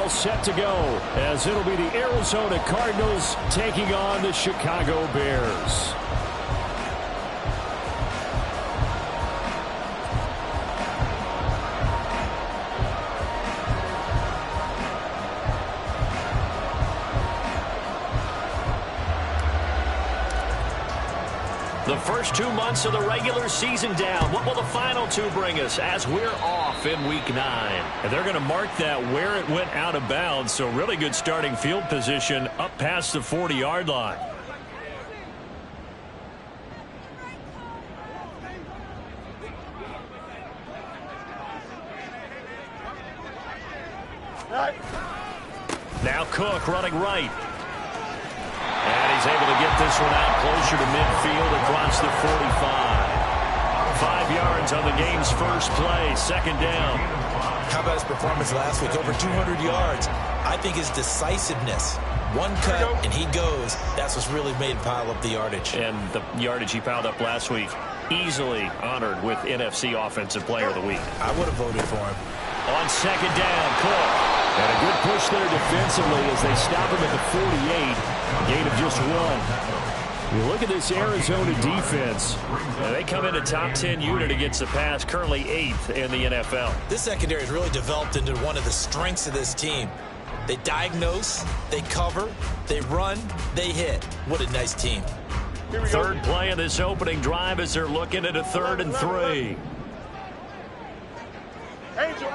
all set to go, as it'll be the Arizona Cardinals taking on the Chicago Bears. The first 2 months of the regular season down. What will the final 2 bring us as we're off in Week 9? And they're going to mark that where it went out of bounds, so really good starting field position up past the 40-yard line. Now Cook running right. And he's able to get this one out closer to midfield across the 45. 5 yards on the game's first play, second down. How about his performance last week? Over 200 yards. I think his decisiveness. One cut, and he goes. That's what's really made him pile up the yardage. And the yardage he piled up last week, easily honored with NFC Offensive Player of the Week. I would have voted for him. On second down, Cook. And a good push there defensively as they stop him at the 48. Gain of just 1. You look at this Arizona defense. They come in a top 10 unit against the pass, currently 8th in the NFL. This secondary has really developed into one of the strengths of this team. They diagnose, they cover, they run, they hit. What a nice team. Third play of this opening drive as they're looking at a 3rd and 3. Angel.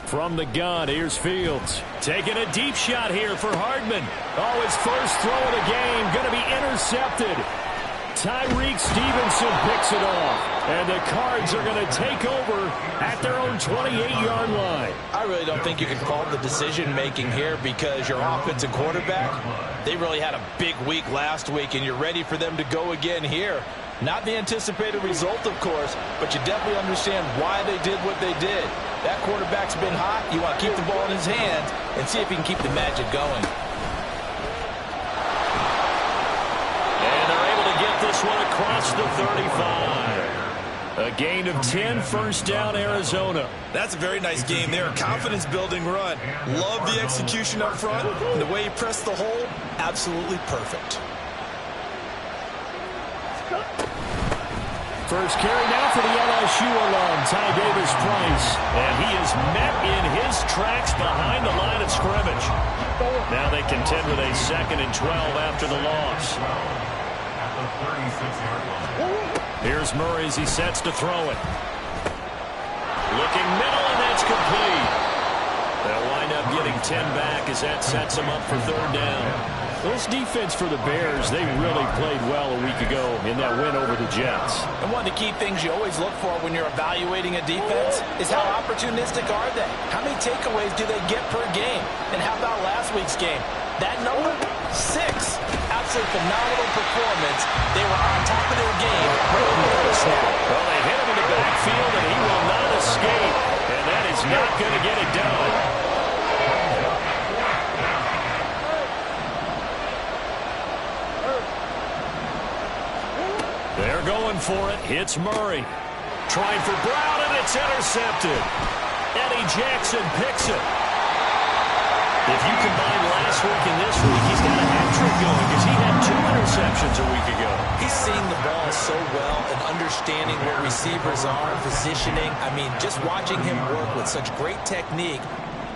From the gun, here's Fields. Taking a deep shot here for Hardman. Oh, his first throw of the game going to be intercepted. Tyreek Stevenson picks it off. And the Cards are going to take over at their own 28-yard line. I really don't think you can call the decision-making here because your offensive quarterback, they really had a big week last week, and you're ready for them to go again here. Not the anticipated result, of course, but you definitely understand why they did what they did. That quarterback's been hot. You want to keep the ball in his hands and see if he can keep the magic going. And they're able to get this one across the 35. A gain of 10, first down, Arizona. That's a very nice game there. Confidence-building run. Love the execution up front. And the way he pressed the hole, absolutely perfect. First carry now for the LSU alum, Ty Davis-Price. And he is met in his tracks behind the line of scrimmage. Now they contend with a 2nd and 12 after the loss. Here's Murray as he sets to throw it. Looking middle, and that's complete. They'll wind up getting 10 back as that sets them up for 3rd down. This defense for the Bears, they really played well a week ago in that win over the Jets. And one of the key things you always look for when you're evaluating a defense is how opportunistic are they? How many takeaways do they get per game? And how about last week's game? That number? 6. Absolutely phenomenal performance. They were on top of their game. Well, they hit him in the backfield, and he will not escape. And that is not going to get it done. They're going for it. Hits Murray. Trying for Brown, and it's intercepted. Eddie Jackson picks it. If you combine last week and this week, he's got a hat-trick going because he had 2 interceptions a week ago. He's seeing the ball so well and understanding where receivers are, positioning. I mean, just watching him work with such great technique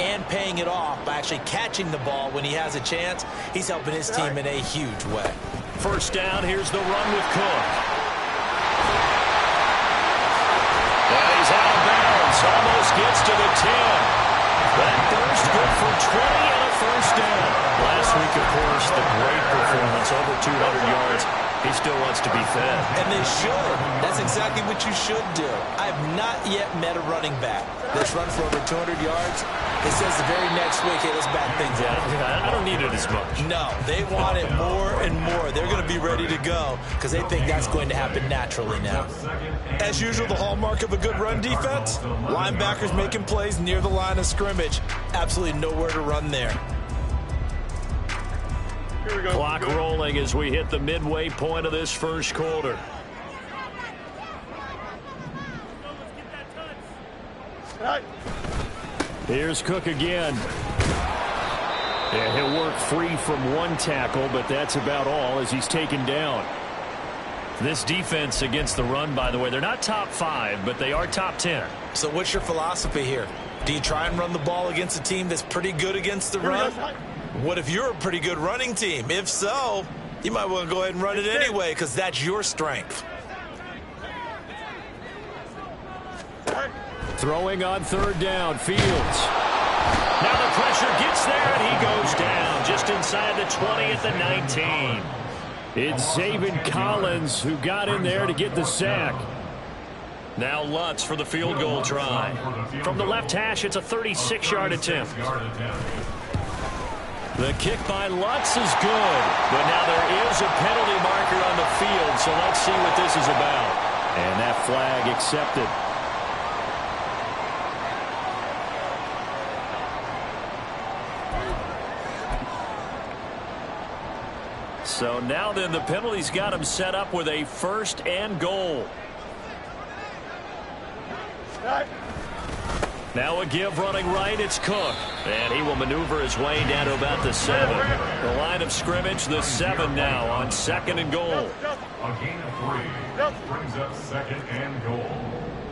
and paying it off by actually catching the ball when he has a chance, he's helping his team in a huge way. First down, here's the run with Cook. And he's out of bounds, almost gets to the 10. That burst good for 20 and a first down. Last week, of course, the great performance, over 200 yards. He still wants to be fed. And they should. That's exactly what you should do. I have not yet met a running back that's run for over 200 yards. It says the very next week, hey, let's back things up. I don't need it as much. No, they want it more and more. They're going to be ready to go because they think that's going to happen naturally now. As usual, the hallmark of a good run defense, linebackers making plays near the line of scrimmage. Absolutely nowhere to run there. Clock rolling as we hit the midway point of this first quarter. Right. Here's Cook again. Yeah, he'll work free from one tackle, but that's about all as he's taken down. This defense against the run, by the way, they're not top 5, but they are top 10. So what's your philosophy here? Do you try and run the ball against a team that's pretty good against the run? What if you're a pretty good running team? If so, you might want to go ahead and run it anyway because that's your strength. Throwing on third down, Fields. Now the pressure gets there, and he goes down just inside the 20 at the 19. It's Zaven Collins who got in there to get the sack. Now Lutz for the field goal try. From the left hash, it's a 36-yard attempt. The kick by Lutz is good, but now there is a penalty marker on the field, so let's see what this is about. And that flag accepted. So now then the penalty's got him set up with a 1st and goal. Now a give running right, it's Cook. And he will maneuver his way down to about the 7. The line of scrimmage, the 7 now on 2nd and goal. A gain of 3 brings up 2nd and goal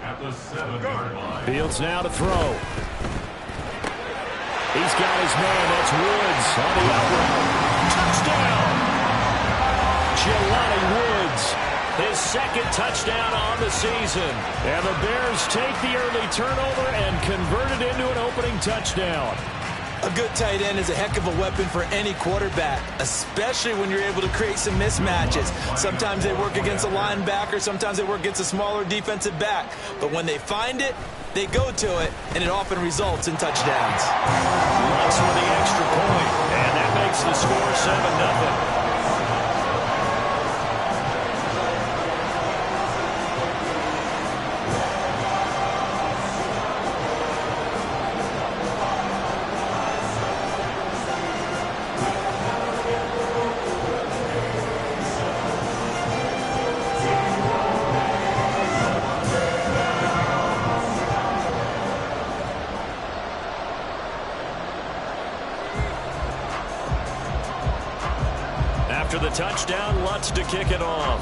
at the 7-yard line. Fields now to throw. He's got his man, that's Woods on the out route. Touchdown! Jelani Woods, his 2nd touchdown on the season. And the Bears take the early turnover and convert it into an opening touchdown. A good tight end is a heck of a weapon for any quarterback, especially when you're able to create some mismatches. Sometimes they work against a linebacker, sometimes they work against a smaller defensive back. But when they find it, they go to it, and it often results in touchdowns. Lutz for the extra point, and that makes the score 7-0. After the touchdown, Lutz to kick it off.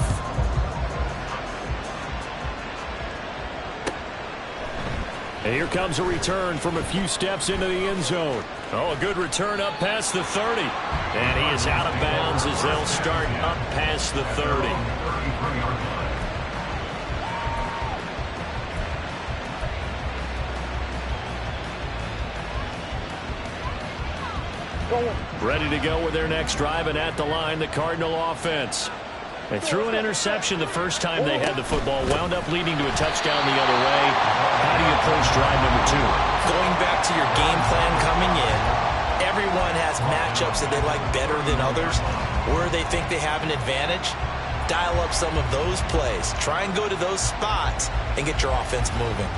And here comes a return from a few steps into the end zone. Oh, a good return up past the 30. And he is out of bounds as they'll start up past the 30. Ready to go with their next drive, and at the line, the Cardinal offense. They threw an interception the first time they had the football, wound up leading to a touchdown the other way. How do you approach drive number 2? Going back to your game plan coming in, everyone has matchups that they like better than others, where they think they have an advantage. Dial up some of those plays. Try and go to those spots and get your offense moving.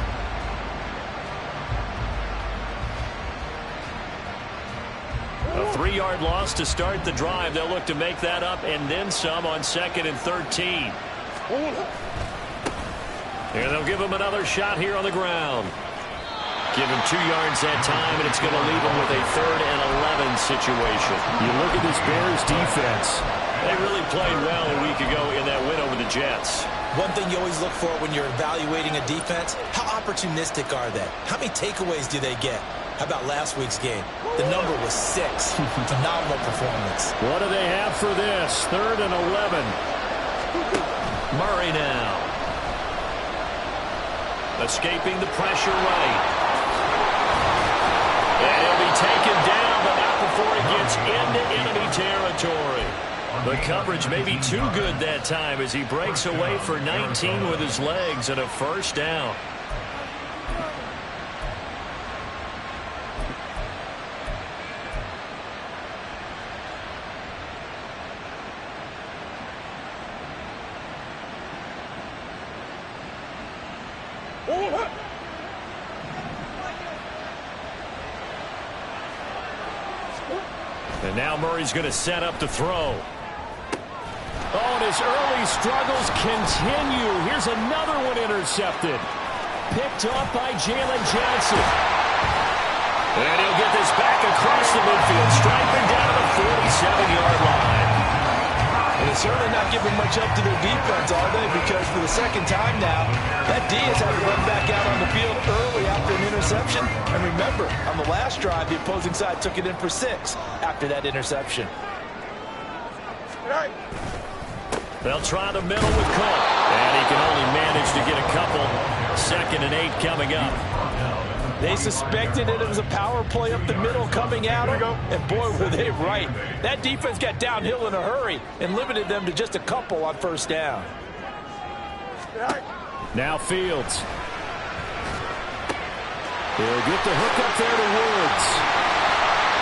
A 3-yard loss to start the drive. They'll look to make that up and then some on 2nd and 13. And they'll give him another shot here on the ground. Give him 2 yards that time, and it's going to leave him with a 3rd and 11 situation. You look at this Bears defense. They really played well a week ago in that win over the Jets. One thing you always look for when you're evaluating a defense, how opportunistic are they? How many takeaways do they get? How about last week's game? The number was 6. Phenomenal performance. What do they have for this? 3rd and 11. Murray now. Escaping the pressure right. And he'll be taken down, but not before he gets into enemy territory. The coverage may be too good that time as he breaks away for 19 with his legs and a 1st down. And now Murray's going to set up to throw. Oh, and his early struggles continue. Here's another one intercepted. Picked off by Jalen Johnson. And he'll get this back across the midfield, striping down to the 47-yard line. And they're certainly not giving much help to their defense, are they? Because for the second time now, that D has had to run back out on the field early after an interception. And remember, on the last drive, the opposing side took it in for 6 after that interception. They'll try the middle with Cook. And he can only manage to get a couple. 2nd and 8 coming up. They suspected it was a power play up the middle coming at them, and boy, were they right. That defense got downhill in a hurry and limited them to just a couple on 1st down. Now Fields. He'll get the hook up there to Woods.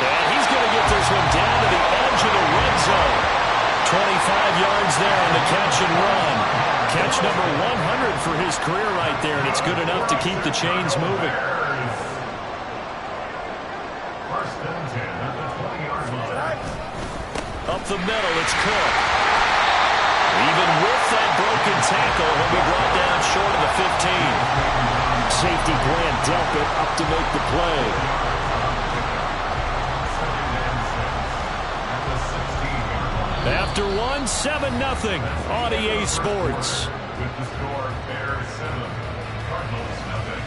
And he's going to get this one down to the edge of the red zone. 25 yards there on the catch and run. Catch number 100 for his career right there, and it's good enough to keep the chains moving. Up the middle, it's Cook. Even with that broken tackle, he'll be brought down short of the 15. Safety Grant Delpit up to make the play. After 1, 7-0 on EA Sports. With the score, Bears 7, Cardinals 0.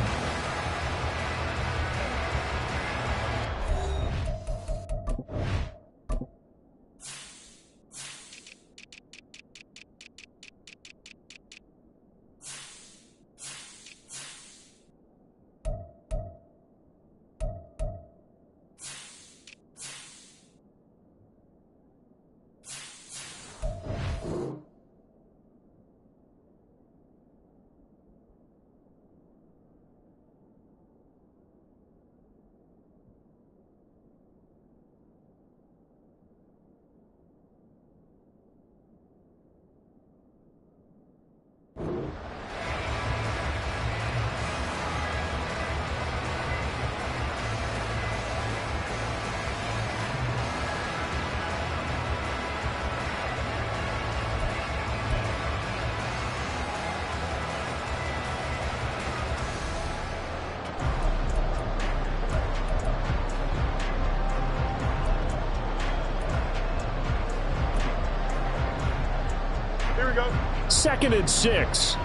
Here we go. 2nd and 6.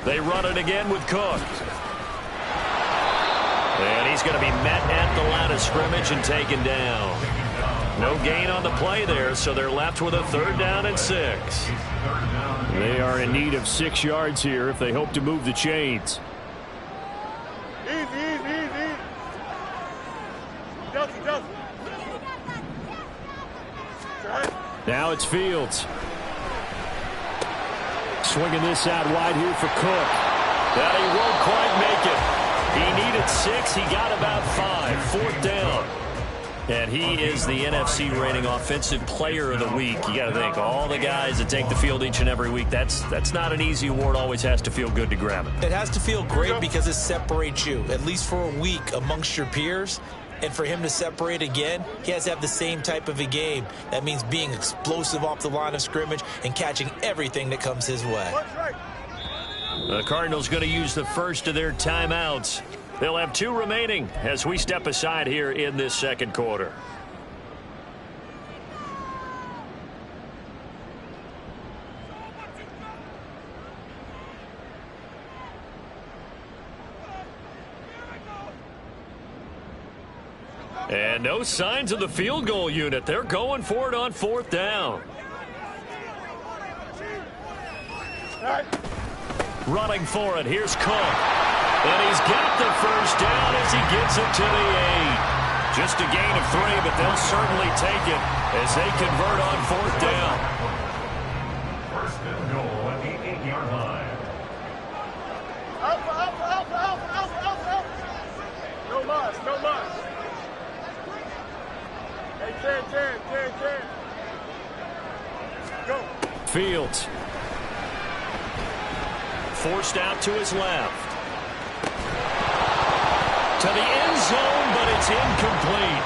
They run it again with Cook. And he's going to be met at the line of scrimmage and taken down. No gain on the play there, so they're left with a 3rd down and 6. They are in need of 6 yards here if they hope to move the chains. Easy. Just. Now it's Fields. Swinging this out wide here for Cook. That he won't quite make it. He needed 6. He got about 5. 4th down. And he is the NFC rating offensive player of the week. You got to think, all the guys that take the field each and every week, that's not an easy award. Always has to feel good to grab it. It has to feel great because it separates you, at least for a week, amongst your peers. And for him to separate again, he has to have the same type of a game. That means being explosive off the line of scrimmage and catching everything that comes his way. The Cardinals going to use the first of their timeouts. They'll have 2 remaining as we step aside here in this 2nd quarter. And no signs of the field goal unit. They're going for it on 4th down. Running for it. Here's Cook. And he's got the 1st down as he gets it to the 8. Just a gain of 3, but they'll certainly take it as they convert on 4th down. 1st and goal at the 8-yard line. Alpha. No mas. Hey, 10. Go. Fields. Forced out to his left. To the end zone, but it's incomplete.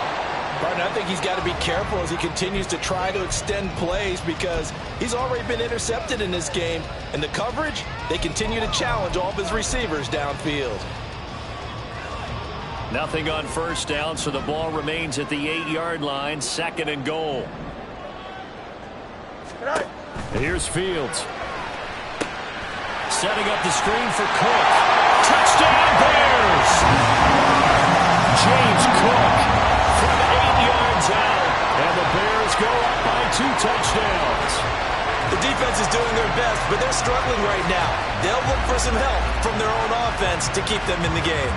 Partner, I think he's got to be careful as he continues to try to extend plays because he's already been intercepted in this game. And the coverage, they continue to challenge all of his receivers downfield. Nothing on first down, so the ball remains at the 8-yard line, 2nd and goal. Here's Fields. Setting up the screen for Cook. Touchdown Bears! James Cook from 8 yards out. And the Bears go up by 2 touchdowns. The defense is doing their best, but they're struggling right now. They'll look for some help from their own offense to keep them in the game.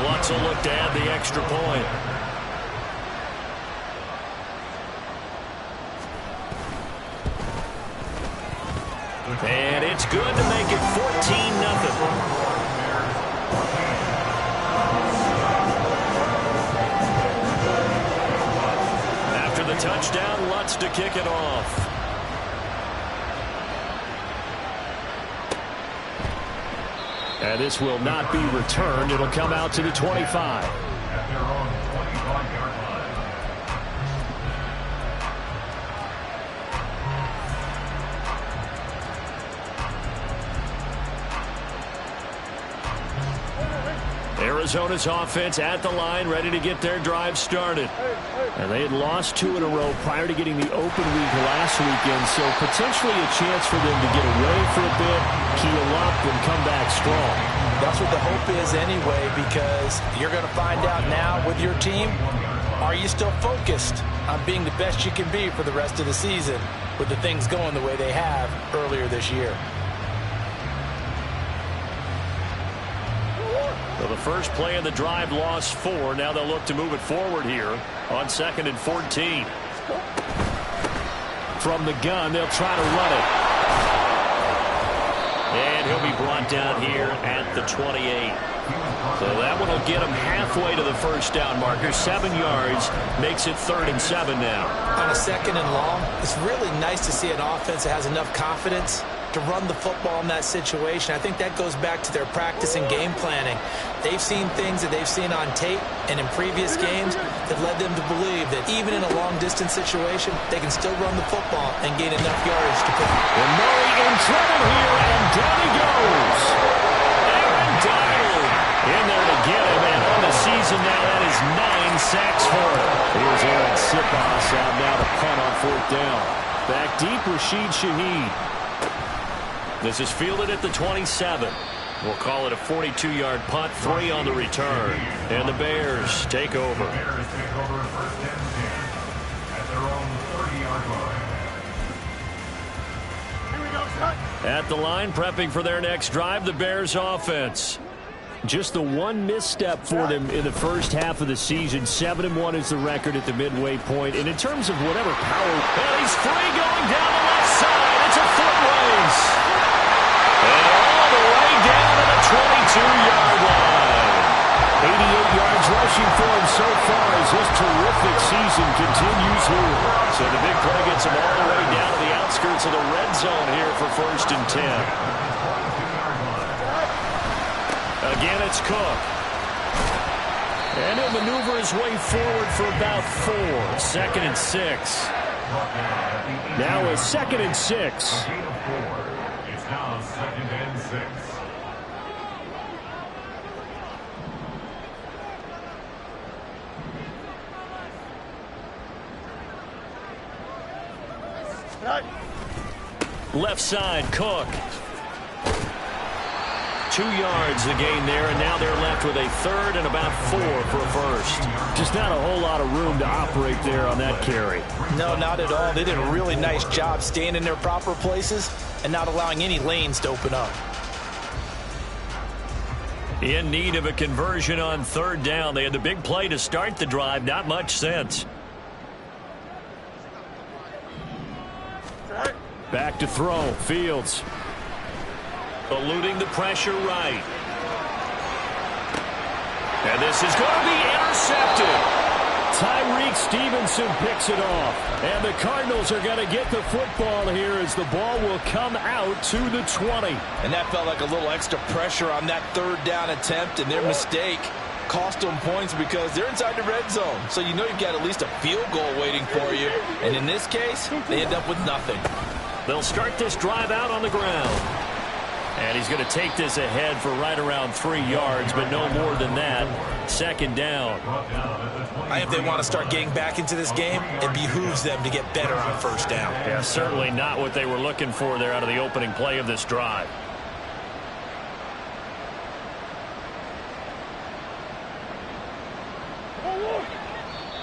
Lutz will look to add the extra point. And it's good to make it 14-0. After the touchdown, Lutz to kick it off. And this will not be returned. It'll come out to the 25. At their own 25-yard line. Arizona's offense at the line, ready to get their drive started. And they had lost 2 in a row prior to getting the open week last weekend, so potentially a chance for them to get away for a bit, heal up, and come back strong. That's what the hope is anyway, because you're going to find out now with your team, are you still focused on being the best you can be for the rest of the season with the things going the way they have earlier this year? So the first play of the drive lost 4. Now they'll look to move it forward here on 2nd and 14. From the gun, they'll try to run it. And he'll be brought down here at the 28. So that one will get him halfway to the first down marker. 7 yards makes it 3rd and 7 now. On a 2nd and long, it's really nice to see an offense that has enough confidence to run the football in that situation. I think that goes back to their practice and game planning. They've seen things that they've seen on tape and in previous games that led them to believe that even in a long-distance situation, they can still run the football and gain enough yardage to put. And Murray in trouble here, and down he goes. Aaron Donald in there to get him, and on the season now, that is 9 sacks for him. Here's Aaron Sipas out now to punt on 4th down. Back deep, Rashid Shaheed. This is fielded at the 27. We'll call it a 42-yard punt, 3 on the return. And the Bears take over. The Bears take over 1st and 10 at their own 30-yard line. Here we go, son. At the line, prepping for their next drive, the Bears offense. Just the one misstep for them in the first half of the season. 7-1 is the record at the midway point. And in terms of whatever power, and he's free going down the left side. It's a foot race. And all the way down to the 22-yard line. 88 yards rushing for him so far as this terrific season continues here. So the big play gets him all the way down to the outskirts of the red zone here for 1st and 10. Again, it's Cook. And he'll maneuver his way forward for about 4. 2nd and 6. Now a 2nd and 6. It's now 2nd and 6. Left side, Cook. 2 yards the gain there, and now they're left with a 3rd and about 4 for a first. Just not a whole lot of room to operate there on that carry. No, not at all. They did a really nice job staying in their proper places and not allowing any lanes to open up. In need of a conversion on 3rd down. They had the big play to start the drive. Not much sense. Back to throw. Fields. Eluding the pressure right. And this is going to be intercepted. Tyreek Stevenson picks it off. And the Cardinals are going to get the football here as the ball will come out to the 20. And that felt like a little extra pressure on that 3rd down attempt, and their mistake cost them points because they're inside the red zone. So you know you've got at least a field goal waiting for you. And in this case, they end up with nothing. They'll start this drive out on the ground. And he's going to take this ahead for right around 3 yards, but no more than that. Second down. If they want to start getting back into this game, it behooves them to get better on first down. Yeah, certainly not what they were looking for there out of the opening play of this drive.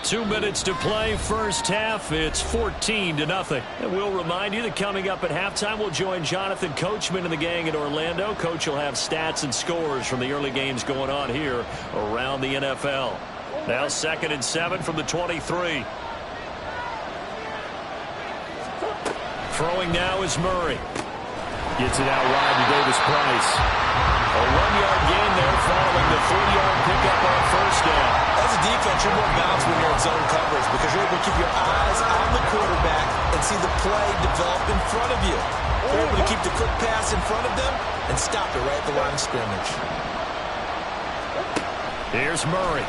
Two minutes to play, first half. It's 14-0. And we'll remind you that coming up at halftime, we'll join Jonathan Coachman and the gang in Orlando. Coach will have stats and scores from the early games going on here around the NFL. Now 2nd and 7 from the 23. Throwing now is Murray. Gets it out wide to Davis Price. A 1-yard gain there following the 3-yard pickup on first down. As a defense, you're more balanced when you're in zone coverage because you're able to keep your eyes on the quarterback and see the play develop in front of you. You're able to keep the quick pass in front of them and stop it right at the line of scrimmage. Here's Murray.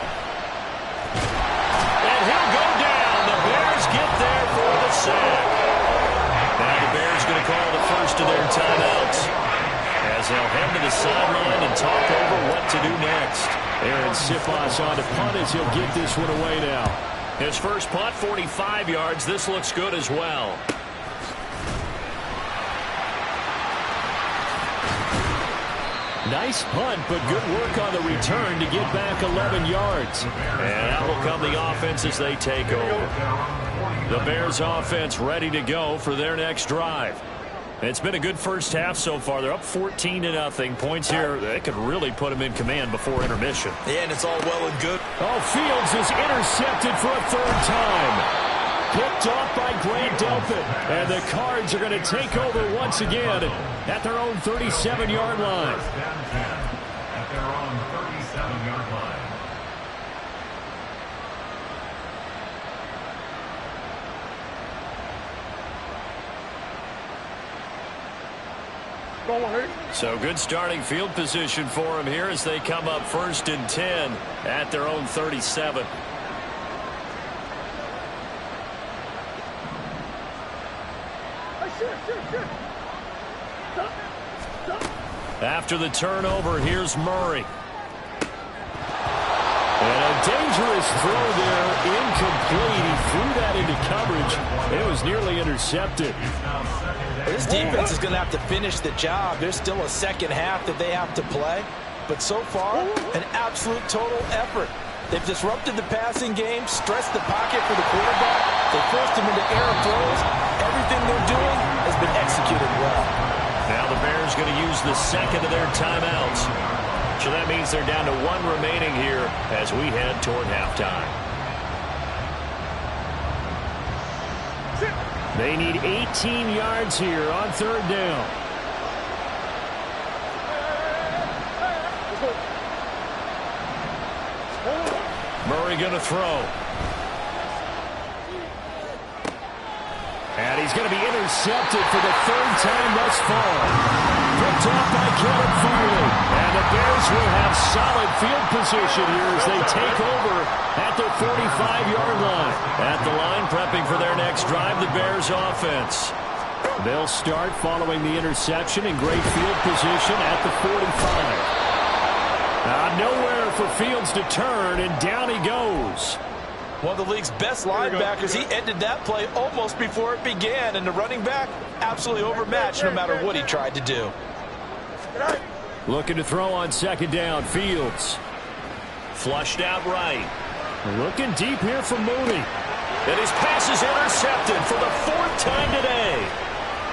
And he'll go down. The Bears get there for the sack. Now the Bears going to call the first of their timeouts as they'll head to the sideline and talk over what to do next. Aaron Siposs on to punt as he'll get this one away now. His first punt, 45 yards. This looks good as well. Nice punt, but good work on the return to get back 11 yards. And out will come the offense as they take over. The Bears offense ready to go for their next drive. It's been a good first half so far. They're up 14-0. Points here, they could really put them in command before intermission. Yeah, and it's all well and good. Oh, Fields is intercepted for a third time. Picked off by Grant Delpit. And the Cards are going to take over once again at their own 37-yard line. At their own 37-yard line. So good starting field position for them here as they come up 1st and 10 at their own 37. After the turnover, here's Murray. And a dangerous throw there, incomplete. He threw that into coverage. It was nearly intercepted. This defense is going to have to finish the job. There's still a second half that they have to play. But so far, an absolute total effort. They've disrupted the passing game, stressed the pocket for the quarterback. They forced him into error throws. Everything they're doing has been executed well. Now the Bears going to use the second of their timeouts. So that means they're down to 1 remaining here as we head toward halftime. They need 18 yards here on 3rd down. Murray going to throw. And he's going to be intercepted for the 3rd time thus far. Picked off by Caleb Farley. And the Bears will have solid field position here as they take over at their 45-yard line. At the line, prepping for their next drive, the Bears offense. They'll start following the interception in great field position at the 45. Nowhere for Fields to turn, and down he goes. One of the league's best linebackers. He ended that play almost before it began, and the running back absolutely overmatched no matter what he tried to do. Looking to throw on 2nd down, Fields. Flushed out right. Looking deep here for Mooney. And his pass is intercepted for the 4th time today.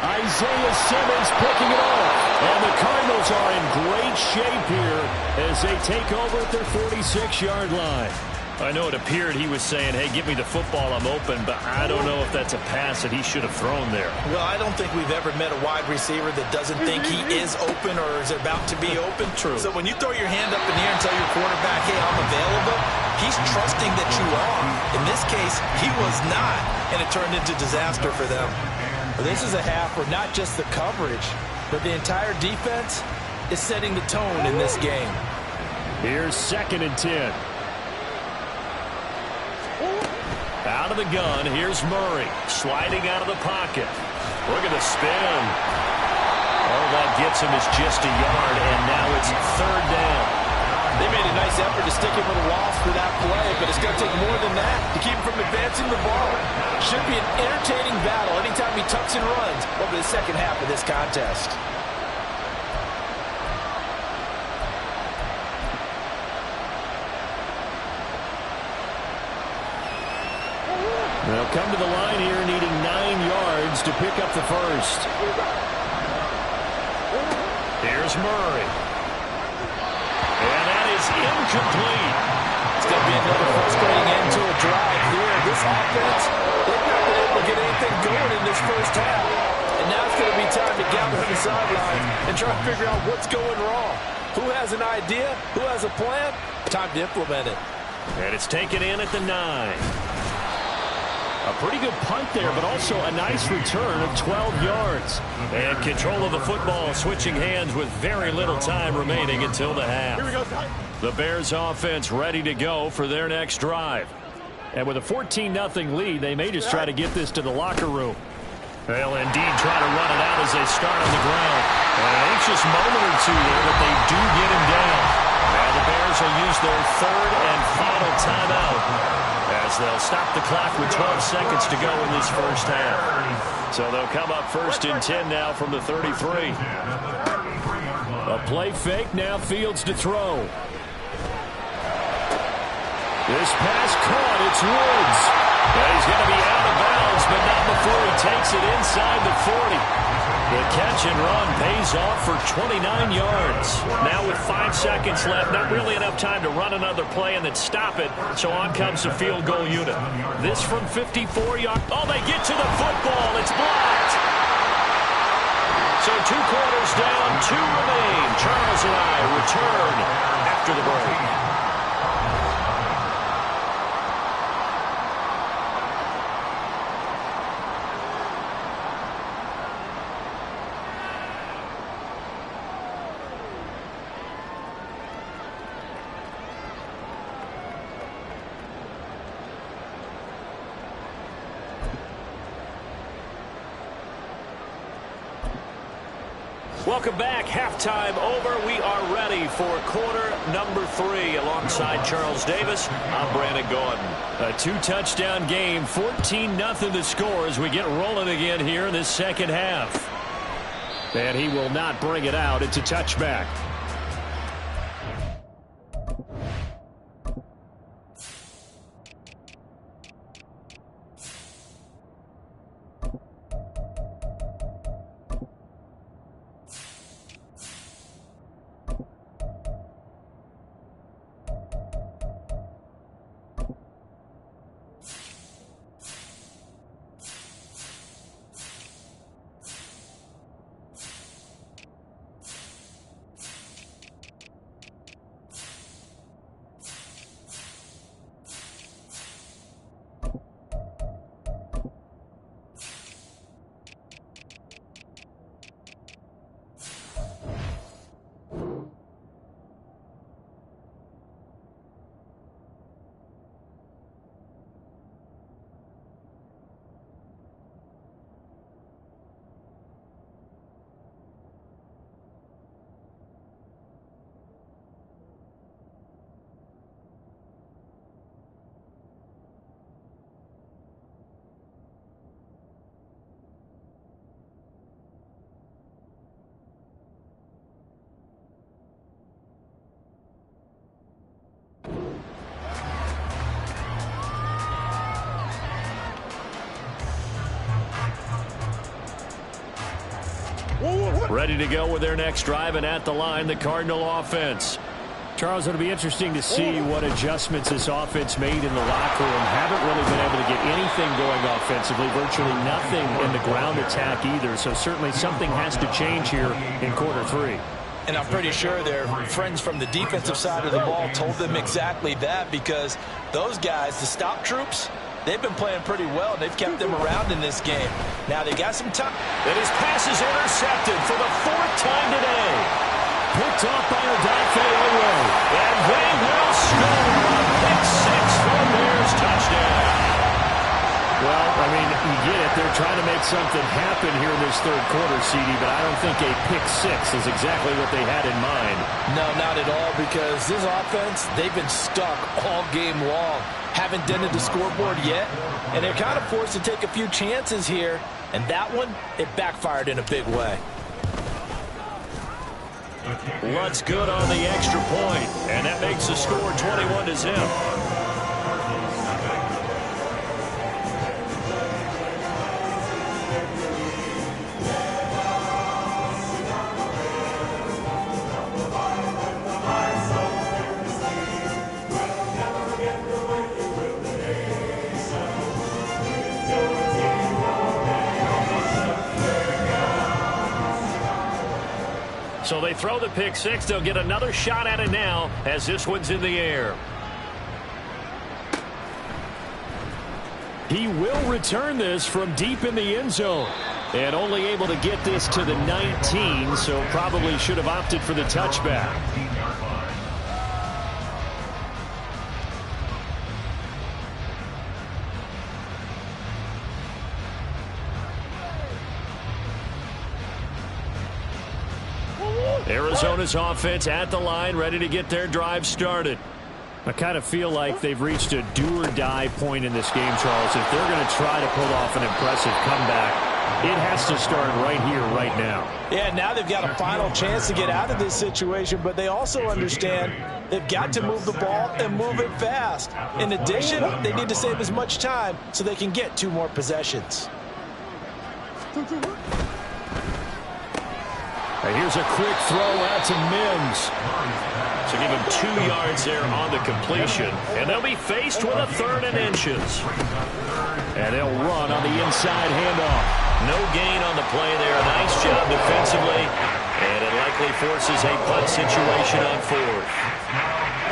Isaiah Simmons picking it off. And the Cardinals are in great shape here as they take over at their 46-yard line. I know it appeared he was saying, hey, give me the football, I'm open, but I don't know if that's a pass that he should have thrown there. Well, I don't think we've ever met a wide receiver that doesn't think he is open or is about to be open. True. So when you throw your hand up in the air and tell your quarterback, hey, I'm available, he's trusting that you are. In this case, he was not, and it turned into disaster for them. But this is a half where not just the coverage, but the entire defense is setting the tone in this game. Here's 2nd and 10. Out of the gun, here's Murray. Sliding out of the pocket. Look at the spin. All that gets him is just a yard, and now it's 3rd down. They made a nice effort to stick him with a loss for that play, but it's going to take more than that to keep him from advancing the ball. Should be an entertaining battle anytime he tucks and runs over the second half of this contest. They'll come to the line here needing 9 yards to pick up the first. Here's Murray. And that is incomplete. It's going to be another frustrating end to a drive here. This offense, they've not been able to get anything going in this first half. And now it's going to be time to gather on the sidelines and try to figure out what's going wrong. Who has an idea? Who has a plan? Time to implement it. And it's taken in at the 9. A pretty good punt there, but also a nice return of 12 yards. And control of the football switching hands with very little time remaining until the half. Here we go. The Bears offense ready to go for their next drive. And with a 14-0 lead, they may just try to get this to the locker room. They'll indeed try to run it out as they start on the ground. An anxious moment or two there, but they do get him down. Now the Bears will use their 3rd and final timeout, as they'll stop the clock with 12 seconds to go in this first half. So they'll come up 1st and 10 now from the 33. A play fake, now Fields to throw. This pass caught, it's Woods. And he's going to be out of bounds, but not before he takes it inside the 40. The catch and run pays off for 29 yards. Now with 5 seconds left, not really enough time to run another play and then stop it. So on comes the field goal unit. This from 54 yards. Oh, they get to the football. It's blocked. So 2 quarters down, 2 remain. Charles and I return after the break. Welcome back. Halftime over. We are ready for quarter number 3. Alongside Charles Davis, I'm Brandon Gordon. A 2-touchdown game, 14-0 the score as we get rolling again here in this second half. And he will not bring it out. It's a touchback. Ready to go with their next drive, and at the line, the Cardinal offense. Charles, it'll be interesting to see what adjustments this offense made in the locker room. Haven't really been able to get anything going offensively, virtually nothing in the ground attack either. So certainly something has to change here in quarter 3. And I'm pretty sure their friends from the defensive side of the ball told them exactly that, because those guys, the stop troops, they've been playing pretty well. They've kept them around in this game. Now they got some time. And his pass is intercepted for the 4th time today. picked off by Odafe Oweh. And they will score a pick six for the Bears touchdown. Well, I mean, you get it. They're trying to make something happen here in this third quarter, CD, but I don't think a pick six is exactly what they had in mind. No, not at all, because this offense, they've been stuck all game long. Haven't dented the scoreboard yet, and they're kind of forced to take a few chances here. And that one, it backfired in a big way. Lutt's good on the extra point, and that makes the score 21-0. So they throw the pick six. They'll get another shot at it now as this one's in the air. He will return this from deep in the end zone. And only able to get this to the 19, so probably should have opted for the touchback. Arizona's offense at the line, ready to get their drive started. I kind of feel like they've reached a do-or-die point in this game, Charles. If they're going to try to pull off an impressive comeback, it has to start right here, right now. Yeah, now they've got a final chance to get out of this situation, but they also understand they've got to move the ball and move it fast. In addition, they need to save as much time so they can get 2 more possessions. Here's a quick throw out to Mims. So give him 2 yards there on the completion. And they'll be faced with a 3rd and inches. And they'll run on the inside handoff. No gain on the play there. Nice job defensively. And it likely forces a punt situation on 4th.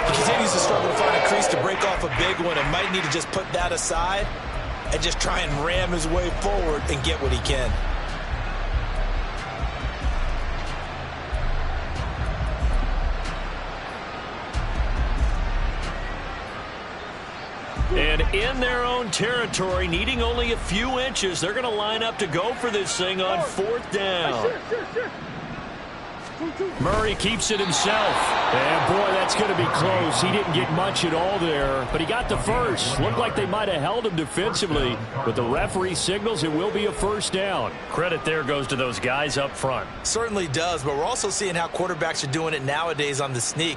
He continues to struggle to find a crease to break off a big one and might need to just put that aside and just try and ram his way forward and get what he can. And in their own territory, needing only a few inches, they're going to line up to go for this thing on 4th down. Murray keeps it himself. And, boy, that's going to be close. He didn't get much at all there, but he got the first. Looked like they might have held him defensively, but the referee signals it will be a 1st down. Credit there goes to those guys up front. Certainly does, but we're also seeing how quarterbacks are doing it nowadays on the sneak.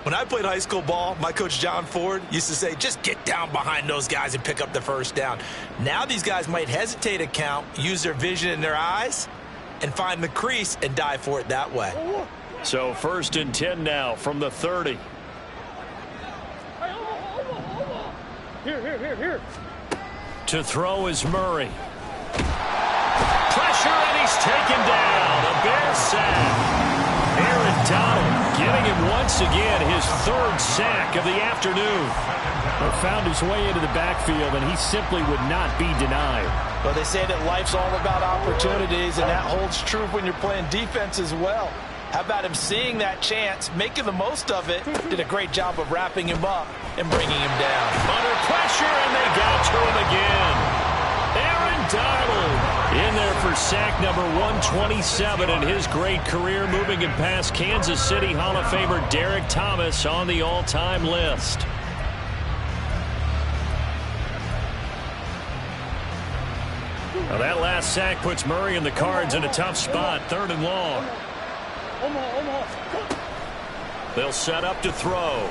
When I played high school ball, my coach John Ford used to say, just get down behind those guys and pick up the 1st down. Now these guys might hesitate to count, use their vision in their eyes, and find the crease and dive for it that way. So 1st and 10 now from the 30. Here. To throw is Murray. Pressure, and he's taken down. A Bears sack. Aaron Donald getting him once again his 3rd sack of the afternoon. Found his way into the backfield, and he simply would not be denied. Well, they say that life's all about opportunities, and that holds true when you're playing defense as well. How about him seeing that chance, making the most of it, did a great job of wrapping him up and bringing him down. Under pressure, and they got to him again. Aaron Donald in there for sack number 127 in his great career, moving him past Kansas City Hall of Famer Derek Thomas on the all-time list. Now that last sack puts Murray and the Cards in a tough spot, 3rd and long. They'll set up to throw.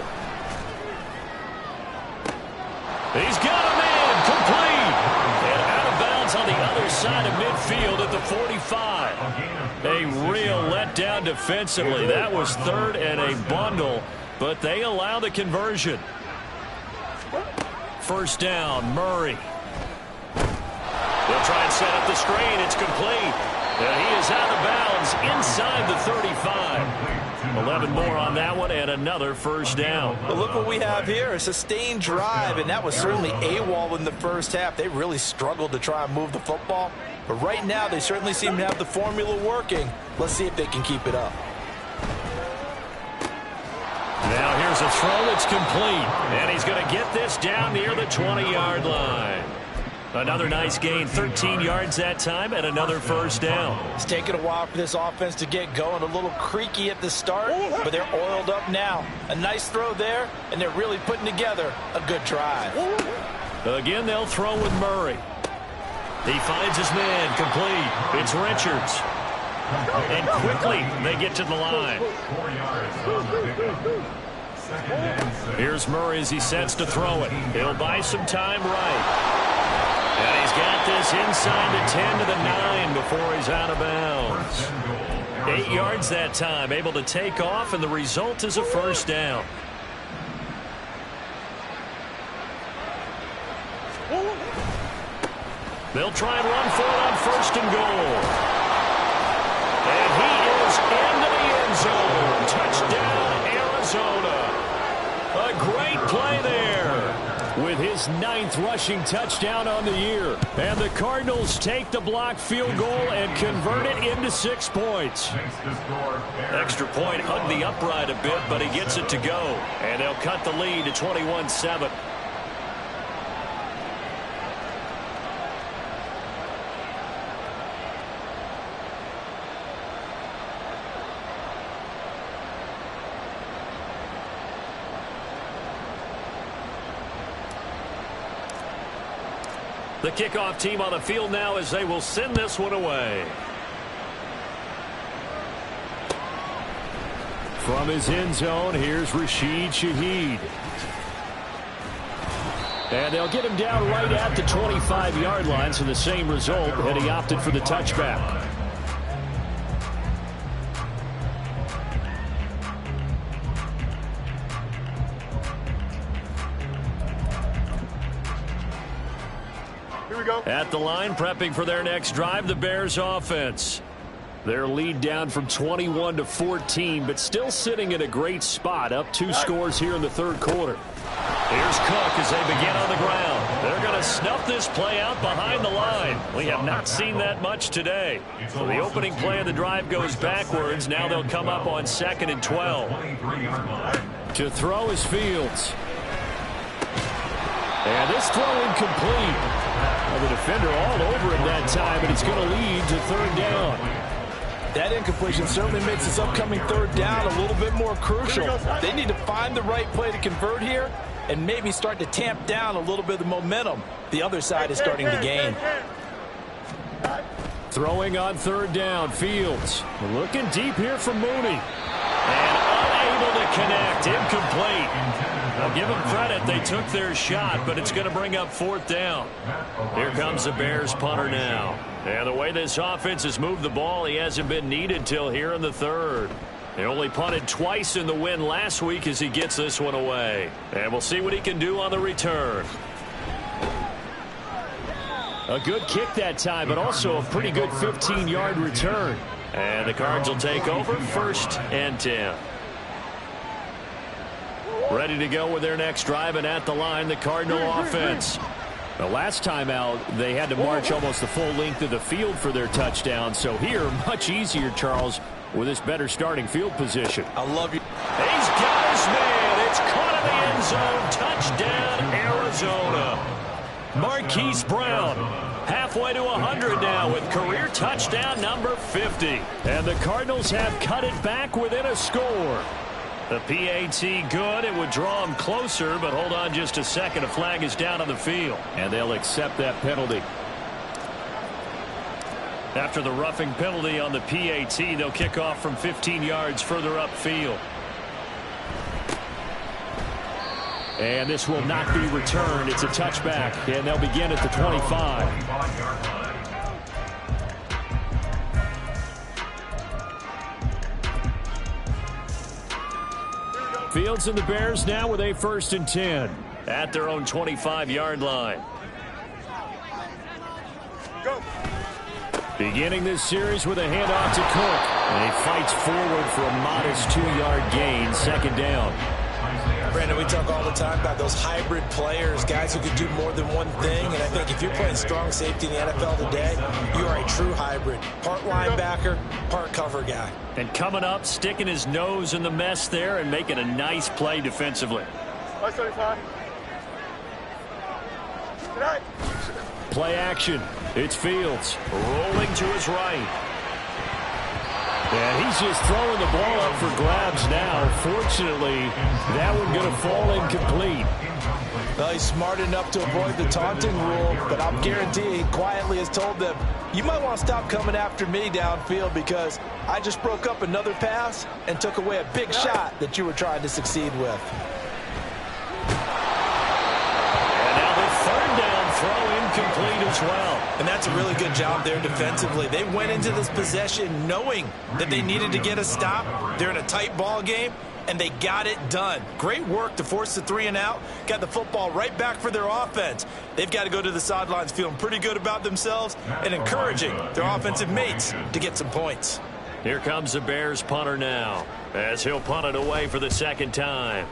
He's got a man complete. And out of bounds on the other side of midfield at the 45. A real letdown defensively. That was 3rd and a bundle, but they allow the conversion. 1st down, Murray. They'll try and set up the screen. It's complete. And he is out of bounds inside the 35. 11 more on that one, and another 1st down. But look what we have here, a sustained drive, and that was certainly AWOL in the 1st half. They really struggled to try and move the football. But right now, they certainly seem to have the formula working. Let's see if they can keep it up. Now here's a throw that's complete. And he's going to get this down near the 20-yard line. Another nice gain, 13 yards that time, and another first down. It's taken a while for this offense to get going. A little creaky at the start, but they're oiled up now. A nice throw there, and they're really putting together a good drive. Again, they'll throw with Murray. He finds his man, complete. It's Richards. And quickly, they get to the line. 4 yards on the pickup. Second and 6. Here's Murray as he sets to throw it. He'll buy some time right. And he's got this inside the 10 to the 9 before he's out of bounds. 8 yards that time, able to take off, and the result is a first down. They'll try and run for it on first and goal. And he is into the end zone. Touchdown, Arizona. A great play there with his 9th rushing touchdown on the year. And the Cardinals take the blocked field goal and convert it into 6 points. Extra point hugged the upright a bit, but he gets it to go. And they'll cut the lead to 21-7. The kickoff team on the field now as they will send this one away. From his end zone, here's Rashid Shaheed. And they'll get him down right at the 25-yard line, so the same result, and he opted for the touchback. At the line, prepping for their next drive, the Bears offense. Their lead down from 21 to 14, but still sitting in a great spot, up 2 scores here in the third quarter. Here's Cook as they begin on the ground. They're going to snuff this play out behind the line. We have not seen that much today. So the opening play of the drive goes backwards. Now they'll come up on 2nd and 12. To throw is Fields. And this throw incomplete. The defender all over him that time, and it's going to lead to 3rd down. That incompletion certainly makes this upcoming 3rd down a little bit more crucial. They need to find the right play to convert here and maybe start to tamp down a little bit of the momentum the other side is starting to gain. Throwing on 3rd down, Fields. Looking deep here for Mooney. And unable to connect, incomplete. I'll give them credit. They took their shot, but it's going to bring up 4th down. Here comes the Bears punter now. And the way this offense has moved the ball, he hasn't been needed till here in the 3rd. He only punted twice in the win last week as he gets this one away. And we'll see what he can do on the return. A good kick that time, but also a pretty good 15-yard return. And the Cards will take over 1st and 10. Ready to go with their next drive, and at the line, the Cardinal offense. The last time out, they had to march almost the full length of the field for their touchdown. So here, much easier, Charles, with this better starting field position. I love you. He's got his man. It's caught in the end zone. Touchdown, Arizona. Marquise Brown, halfway to 100 now with career touchdown number 50. And the Cardinals have cut it back within a score. The PAT good. It would draw him closer, but hold on just a second. A flag is down on the field, and they'll accept that penalty. After the roughing penalty on the PAT, they'll kick off from 15 yards further upfield. And this will not be returned. It's a touchback, and they'll begin at the 25. Fields and the Bears now with a 1st and 10 at their own 25-yard line. Go. Beginning this series with a handoff to Cook. And he fights forward for a modest 2-yard gain, 2nd down. Brandon, we talk all the time about those hybrid players, guys who can do more than one thing. And I think if you're playing strong safety in the NFL today, you are a true hybrid. Part linebacker, part cover guy. And coming up, sticking his nose in the mess there and making a nice play defensively. Play action. It's Fields rolling to his right. And he's just throwing the ball up for grabs now. Fortunately, that one going to fall incomplete. Well, he's smart enough to avoid the taunting rule, but I'm guaranteeing he quietly has told them, you might want to stop coming after me downfield because I just broke up another pass and took away a big shot that you were trying to succeed with. And now the third down throw incomplete as well. And that's a really good job there defensively. They went into this possession knowing that they needed to get a stop. They're in a tight ball game, and they got it done. Great work to force the 3 and out. Got the football right back for their offense. They've got to go to the sidelines feeling pretty good about themselves and encouraging their offensive mates to get some points. Here comes the Bears punter now as he'll punt it away for the second time.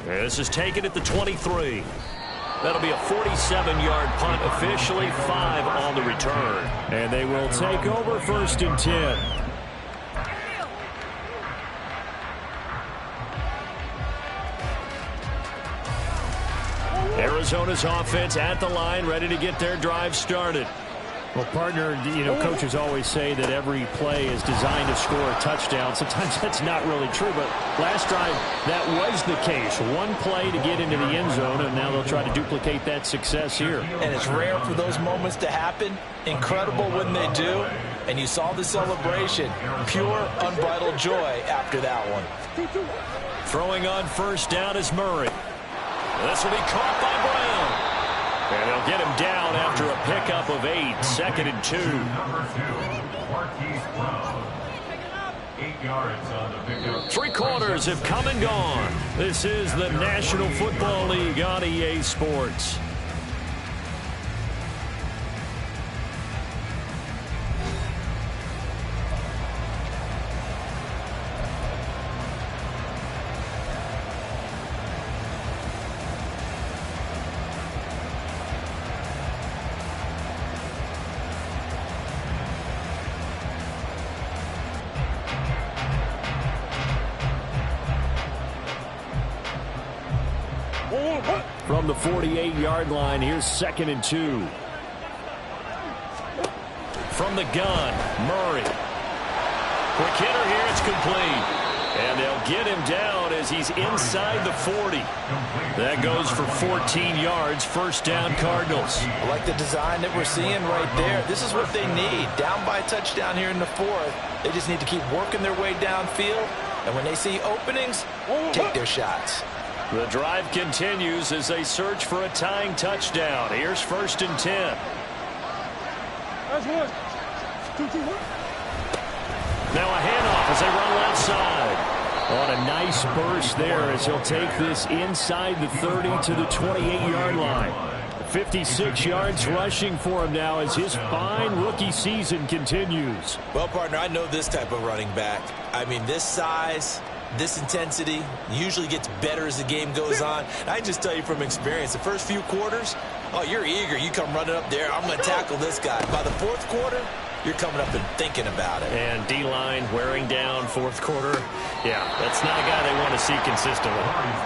This is taken at the 23. That'll be a 47-yard punt, officially 5 on the return. And they will take over 1st and 10. Arizona's offense at the line, ready to get their drive started. Well, partner, coaches always say that every play is designed to score a touchdown. Sometimes that's not really true, but last drive, that was the case. One play to get into the end zone, and now they'll try to duplicate that success here. And it's rare for those moments to happen. Incredible when they do. And you saw the celebration. Pure, unbridled joy after that one. Throwing on 1st down is Murray. This will be caught by Brown. And they'll get him down after a pickup of 8, 2nd and 2. Number 2, 8 yards on the pickup. 3 quarters have come and gone. This is the National Football League on EA Sports. From the 48-yard line, here's 2nd and 2. From the gun, Murray. Quick hitter here, it's complete. And they'll get him down as he's inside the 40. That goes for 14 yards, 1st down Cardinals. I like the design that we're seeing right there. This is what they need. Down by a touchdown here in the 4th. They just need to keep working their way downfield. And when they see openings, take their shots. The drive continues as they search for a tying touchdown. Here's 1st and 10. Now a handoff as they run outside. On a nice burst there as he'll take this inside the 30 to the 28-yard line. 56 yards rushing for him now as his fine rookie season continues. Well, partner, I know this type of running back. I mean, this size, this intensity usually gets better as the game goes on. I just tell you from experience, the first few quarters, oh, you're eager. You come running up there, I'm going to tackle this guy. By the 4th quarter, you're coming up and thinking about it. And D-line wearing down 4th quarter. Yeah, that's not a guy they want to see consistently.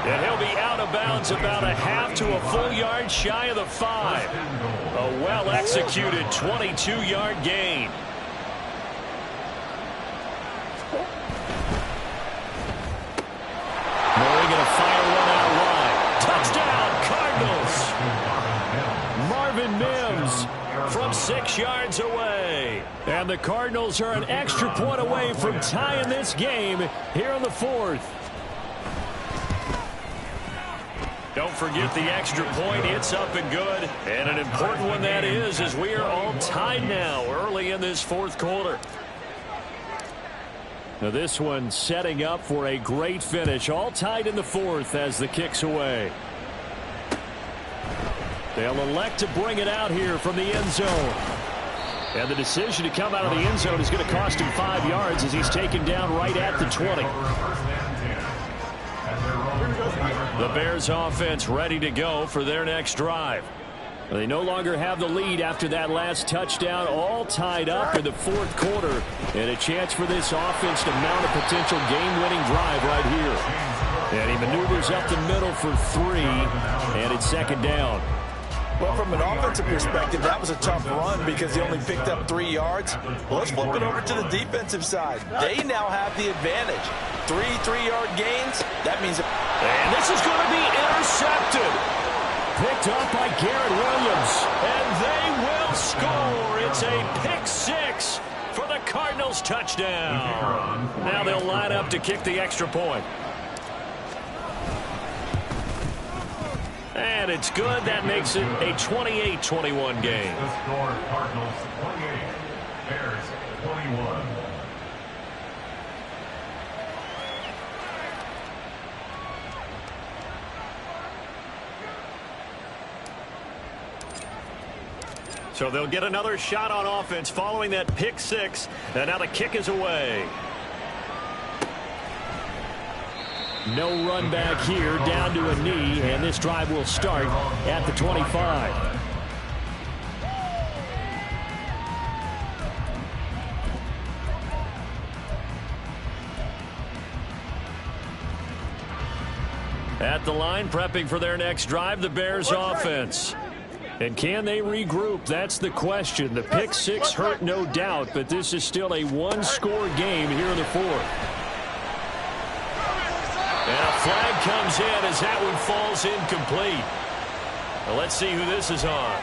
And he'll be out of bounds about a half to a full yard shy of the 5. A well-executed 22-yard gain. Murray going to fire one out wide. Touchdown, Cardinals. Marvin Mims from 6 yards away. And the Cardinals are an extra point away from tying this game here in the 4th. Don't forget the extra point. It's up and good. And an important one that is, as we are all tied now early in this 4th quarter. Now this one setting up for a great finish. All tied in the 4th as the kick's away. They'll elect to bring it out here from the end zone. And the decision to come out of the end zone is going to cost him 5 yards as he's taken down right at the 20. The Bears offense ready to go for their next drive. They no longer have the lead after that last touchdown, all tied up in the fourth quarter, and a chance for this offense to mount a potential game-winning drive right here. And he maneuvers up the middle for 3, and it's second down. Well, from an offensive perspective, that was a tough run because they only picked up 3 yards. Well, let's flip it over to the defensive side. They now have the advantage. 3 3-yard gains, that means... And this is going to be intercepted. Picked up by Garrett Williams. And they will score. It's a pick 6 for the Cardinals touchdown. Now they'll line up to kick the extra point. And it's good. That makes it a 28-21 game. The score, Cardinals 28, Bears 21. So they'll get another shot on offense following that pick 6. And now the kick is away. No run back here, down to a knee, and this drive will start at the 25. At the line, prepping for their next drive, the Bears offense. And can they regroup? That's the question. The pick 6 hurt, no doubt, but this is still a one-score game here in the fourth. And a flag comes in as that one falls incomplete. Well, let's see who this is on.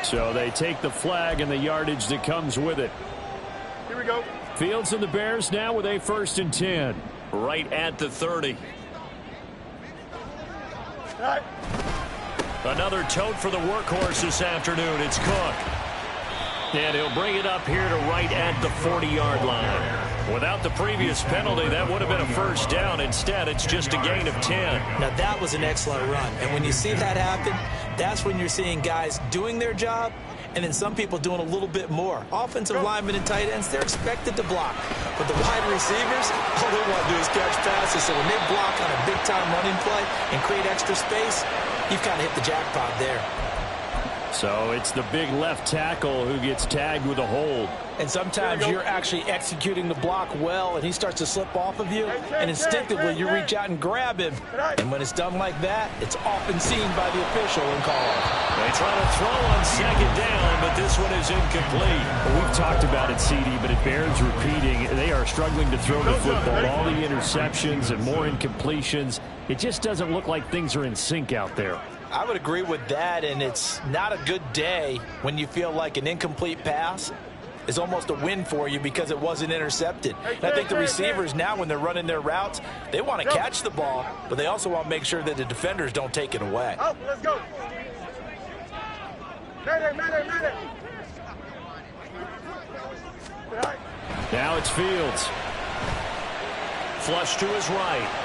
So they take the flag and the yardage that comes with it. Here we go. Fields and the Bears now with a 1st and 10. Right at the 30. All right. Another tote for the workhorse this afternoon. It's Cook. And he'll bring it up here to right at the 40-yard line. Without the previous penalty, that would have been a first down. Instead, it's just a gain of 10. Now, that was an excellent run. And when you see that happen, that's when you're seeing guys doing their job and then some people doing a little bit more. Offensive linemen and tight ends, they're expected to block. But the wide receivers, all they want to do is catch passes. So when they block on a big-time running play and create extra space, you've kind of hit the jackpot there. So it's the big left tackle who gets tagged with a hold. And sometimes you're actually executing the block well, and he starts to slip off of you, and instinctively you reach out and grab him. And when it's done like that, it's often seen by the official and called. They try to throw on second down, but this one is incomplete. Well, we've talked about it, CD, but it bears repeating. They are struggling to throw the football. All the interceptions and more incompletions. It just doesn't look like things are in sync out there. I would agree with that, and it's not a good day when you feel like an incomplete pass is almost a win for you because it wasn't intercepted. And I think the receivers now, when they're running their routes, they want to catch the ball, but they also want to make sure that the defenders don't take it away. Oh, let's go. Mayday. Now it's Fields. Flush to his right.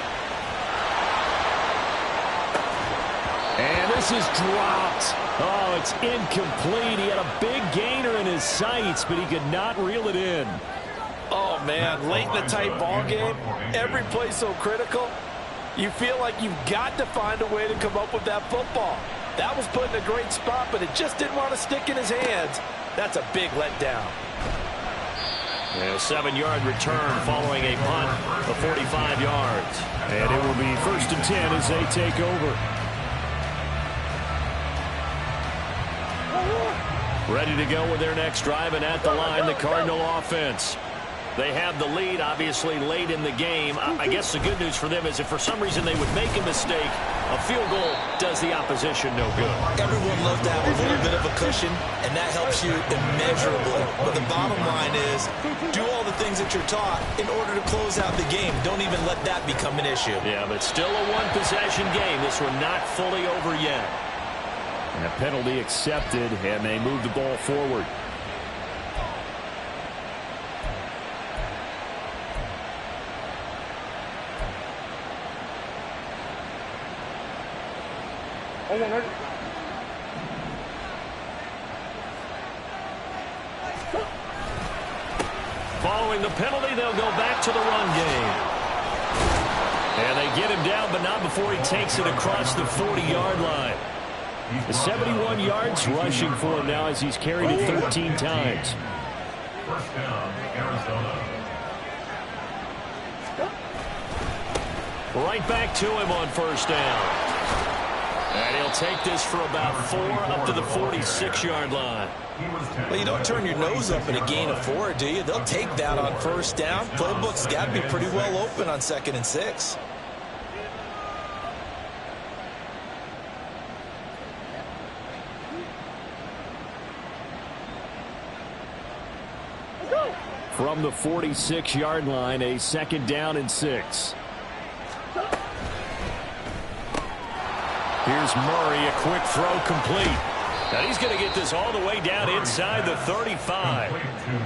And this is dropped. Oh, it's incomplete. He had a big gainer in his sights, but he could not reel it in. Oh, man, late in the tight ball game, every play so critical, you feel like you've got to find a way to come up with that football. That was put in a great spot, but it just didn't want to stick in his hands. That's a big letdown. A 7-yard return following a punt of 45 yards. And it will be 1st and 10 as they take over. Ready to go with their next drive, and at the line, the Cardinal offense. They have the lead, obviously, late in the game. I guess the good news for them is if for some reason they would make a mistake, a field goal does the opposition no good. Everyone loves to have a little bit of a cushion, and that helps you immeasurably. But the bottom line is do all the things that you're taught in order to close out the game. Don't even let that become an issue. Yeah, but still a one-possession game. This one not fully over yet. And a penalty accepted, and they move the ball forward. Following the penalty, they'll go back to the run game. And they get him down, but not before he takes it across the 40-yard line. The 71 yards rushing for him now as he's carried it 13 times. First down, Arizona. Right back to him on first down. And he'll take this for about 4 up to the 46-yard line. Well, you don't turn your nose up at a gain of 4, do you? They'll take that on first down. Playbook's got to be pretty well open on 2nd and 6. From the 46-yard line, a 2nd down and 6. Here's Murray, a quick throw complete. Now he's going to get this all the way down inside the 35.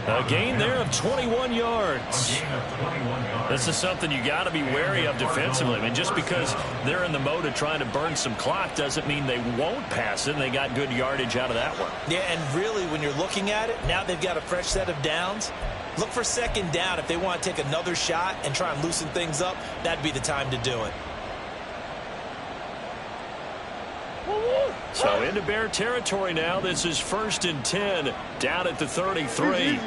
A gain there of 21 yards. This is something you got to be wary of defensively. I mean, just because they're in the mode of trying to burn some clock doesn't mean they won't pass it, and they got good yardage out of that one. Yeah, and really, when you're looking at it, now they've got a fresh set of downs. Look for 2nd down. If they want to take another shot and try and loosen things up, that'd be the time to do it. So into Bear territory now. This is 1st and 10 down at the 33.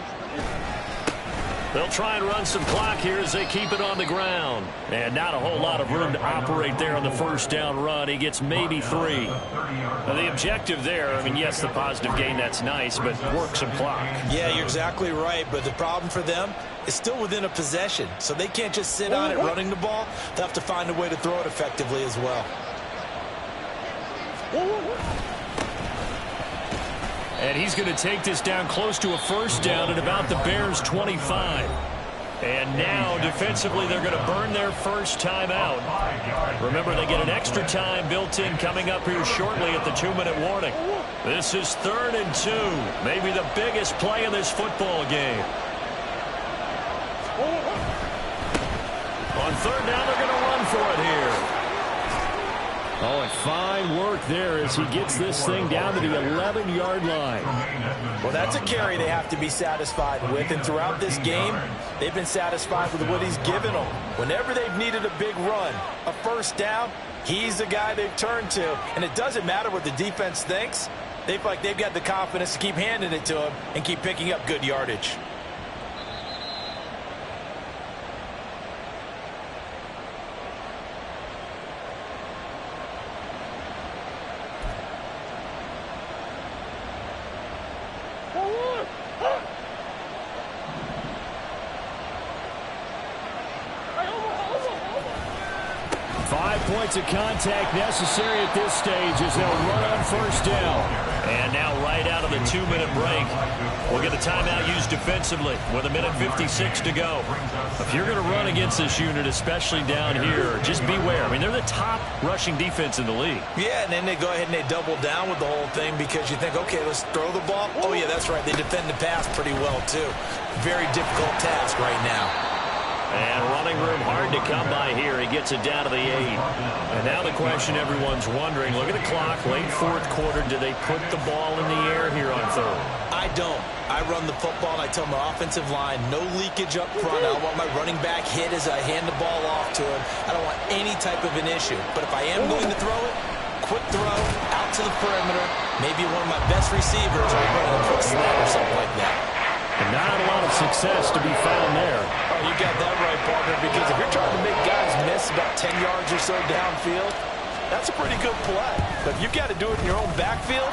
They'll try and run some clock here as they keep it on the ground. And not a whole lot of room to operate there on the first down run. He gets maybe 3. Now the objective there, I mean, yes, the positive gain, that's nice, but work some clock. Yeah, you're exactly right. But the problem for them is still within a possession. So they can't just sit on it running the ball. They'll have to find a way to throw it effectively as well. And he's going to take this down close to a first down at about the Bears' 25. And now, defensively, they're going to burn their first time out. Remember, they get an extra time built in coming up here shortly at the 2-minute warning. This is 3rd and 2. Maybe the biggest play in this football game. On 3rd down, they're going to run for it here. Oh, and fine work there as he gets this thing down to the 11-yard line. Well, that's a carry they have to be satisfied with. And throughout this game, they've been satisfied with what he's given them. Whenever they've needed a big run, a first down, he's the guy they've turned to. And it doesn't matter what the defense thinks. They feel like they've got the confidence to keep handing it to him and keep picking up good yardage. Points of contact necessary at this stage as they'll run on first down. And now right out of the 2-minute break, we'll get a timeout used defensively with 1:56 to go. If you're going to run against this unit, especially down here, just beware. I mean, they're the top rushing defense in the league. Yeah, and then they go ahead and they double down with the whole thing because you think, okay, let's throw the ball. Oh, yeah, that's right. They defend the pass pretty well, too. Very difficult task right now. And running room hard to come by here. He gets it down to the 8. And now the question everyone's wondering, look at the clock, late 4th quarter. Do they put the ball in the air here on 3rd? I don't. I run the football, and I tell my offensive line, no leakage up front. I don't want my running back hit as I hand the ball off to him. I don't want any type of an issue. But if I am going to throw it, quick throw, out to the perimeter, maybe one of my best receivers or running a quick slant or something like that. And not a lot of success to be found there. Oh, you got that right, partner, because if you're trying to make guys miss about 10 yards or so downfield, that's a pretty good play. But if you've got to do it in your own backfield,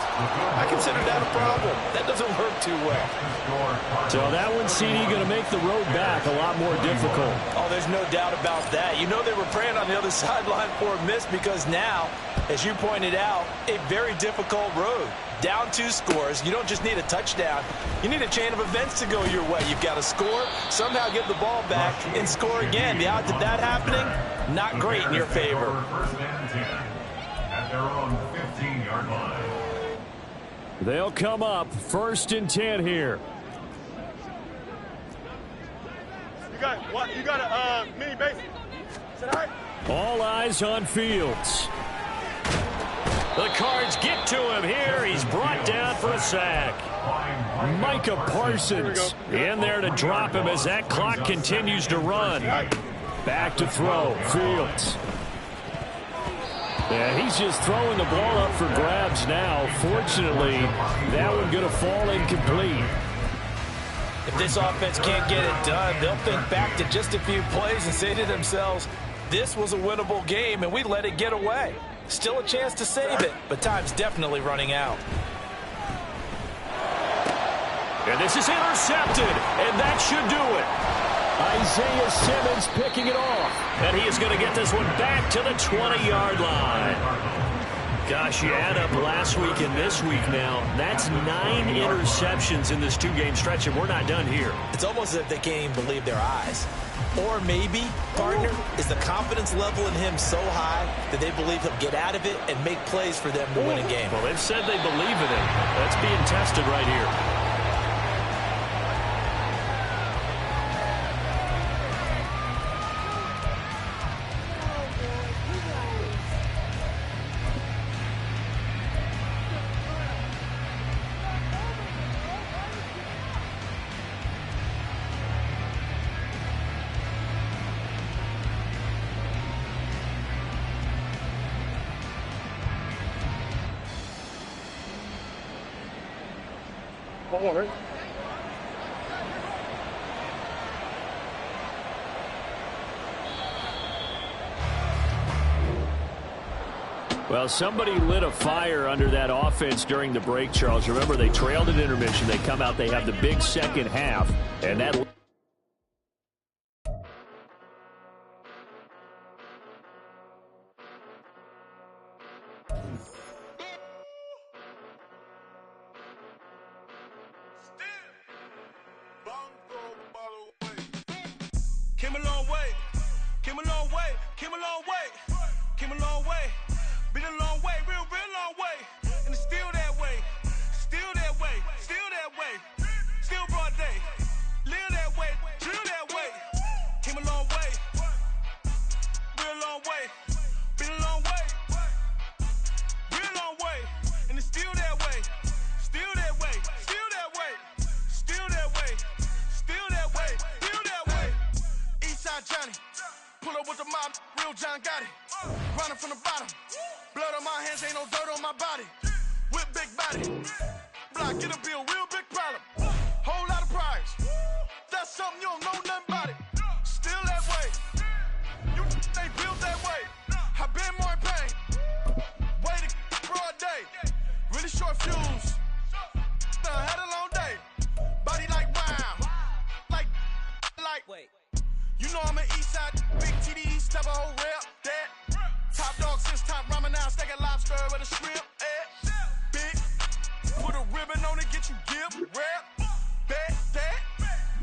I consider that a problem. That doesn't work too well. So that one, CD, going to make the road back a lot more difficult. Oh, there's no doubt about that. You know they were praying on the other sideline for a miss because now, as you pointed out, a very difficult road. Down 2 scores. You don't just need a touchdown. You need a chain of events to go your way. You've got to score, somehow get the ball back, and score again. The odds of that happening, not great in your favor. First and 10 at their own 15-yard line. They'll come up 1st and 10 here. You got a mini base. Is that all right? All eyes on Fields. The Cards get to him here. He's brought down for a sack. Micah Parsons in there to drop him as that clock continues to run. Back to throw. Fields. Yeah, he's just throwing the ball up for grabs now. Fortunately, that one going to fall incomplete. If this offense can't get it done, they'll think back to just a few plays and say to themselves, this was a winnable game and we let it get away. Still a chance to save it, but time's definitely running out. And this is intercepted, and that should do it. Isaiah Simmons picking it off. And he is going to get this one back to the 20-yard line. Gosh, you add up last week and this week now. That's 9 interceptions in this 2-game stretch, and we're not done here. It's almost as if they can't even believe their eyes. Or maybe, partner, is the confidence level in him so high that they believe he'll get out of it and make plays for them to win a game. Well, they've said they believe in him. That's being tested right here. Well, somebody lit a fire under that offense during the break, Charles. Remember, they trailed at intermission. They come out, they have the big second half, and that... Came a long way, came a long way, came a long way, came a long way. Been a long way, real long way. And it's still that way, still that way, still that way. Still broad day, live that way, drill that way. Came a long way, real long way. Been a long way, real long way. And it's still that way, still that way, still that way, still that way, still that way, still that way. Eastside Johnny, pull up with the mob, real John Gotti. Running from the bottom. Blood on my hands, ain't no dirt on my body. With big body. Block, get a bill, real big problem. Whole lot of prize. That's something you don't know nothing about it. Still that way. You they built that way. I been more in pain. Way to broad day. Really short fuse. Had a long day. Body like wow. Like. Wait. You know I'm an Eastside, big TD, step a whole rep. That. Top dog since top ramen now, steak a lobster with a shrimp. Big, put a ribbon on it, get you give, rap, bet that.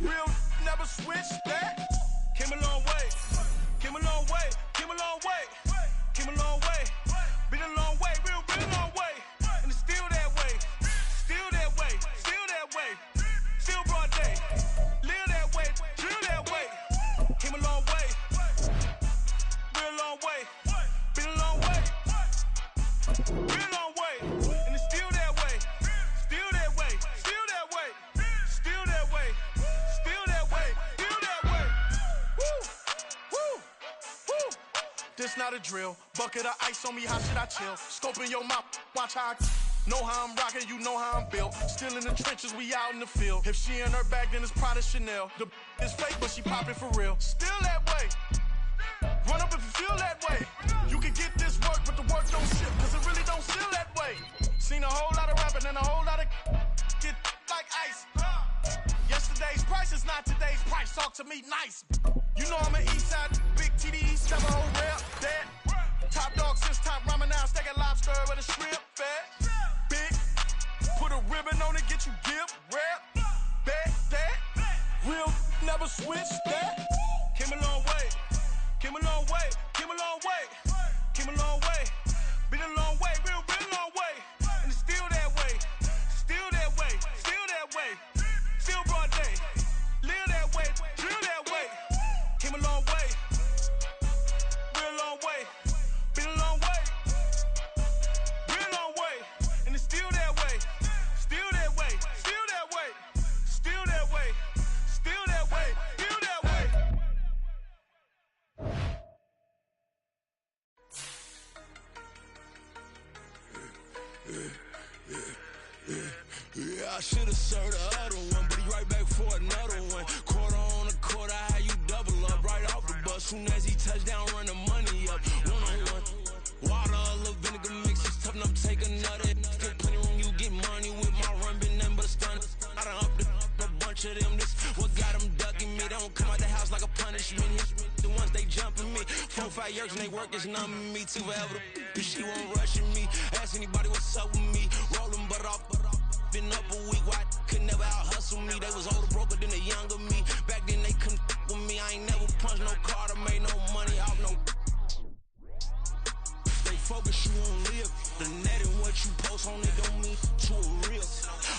Real never switch that. Came a long way, came a long way, came a long way, came a long way. Been a long way, real long way. And it's still that way, still that way, still that way. Still broad day, live that way, drill that way. Came a long way, real long way. Been a long way, real long way, and it's still that way, still that way, still that way, still that way, still that way, still that way. Woo, woo, woo. This not a drill, bucket of ice on me, how should I chill? Scope in your mouth, watch how I know how I'm rocking, you know how I'm built. Still in the trenches, we out in the field. If she in her bag, then it's Prada Chanel. The is fake, but she poppin' for real. Still that way. Run up if you feel that way. You can get this work, but the work don't ship, cause it really don't feel that way. Seen a whole lot of rapping and a whole lot of get like ice. Yesterday's price is not today's price. Talk to me nice. You know I'm an Eastside, big TD, step a whole rep. That. Top dog since top ramen now, steak a lobster with a shrimp. Fat. Big. Put a ribbon on it, get you give, rap. Bet that. Real never switch that. Came a long way. Came a long way, came a long way, came a long way. Been a long way, real long way. And it's still that way, still that way, still that way. Still broad day, live that way, drill that way. Came a long way, real long way. Been a long way, real should've served the other one, but he right back for another one. Quarter on a quarter, how you double up right off the bus. Soon as he touch down, run the money up. One-on-one. Water, a little vinegar mix, it's tough enough to take another. Still plenty room, you get money with my run, been nothing but a stun. I done up a bunch of them, this what got them ducking me. They don't come out the house like a punishment. The ones they jumping me. 4-5 years and they work is numbing me. Too forever, she won't rushing me. Ask anybody what's up with me. Rollin' but off, been up a week. Why could never out hustle me? They was older, broker than the younger me. Back then they couldn't with me. I ain't never punched no card or made no money off no. They focus you on live. The net and what you post on it don't mean to a real.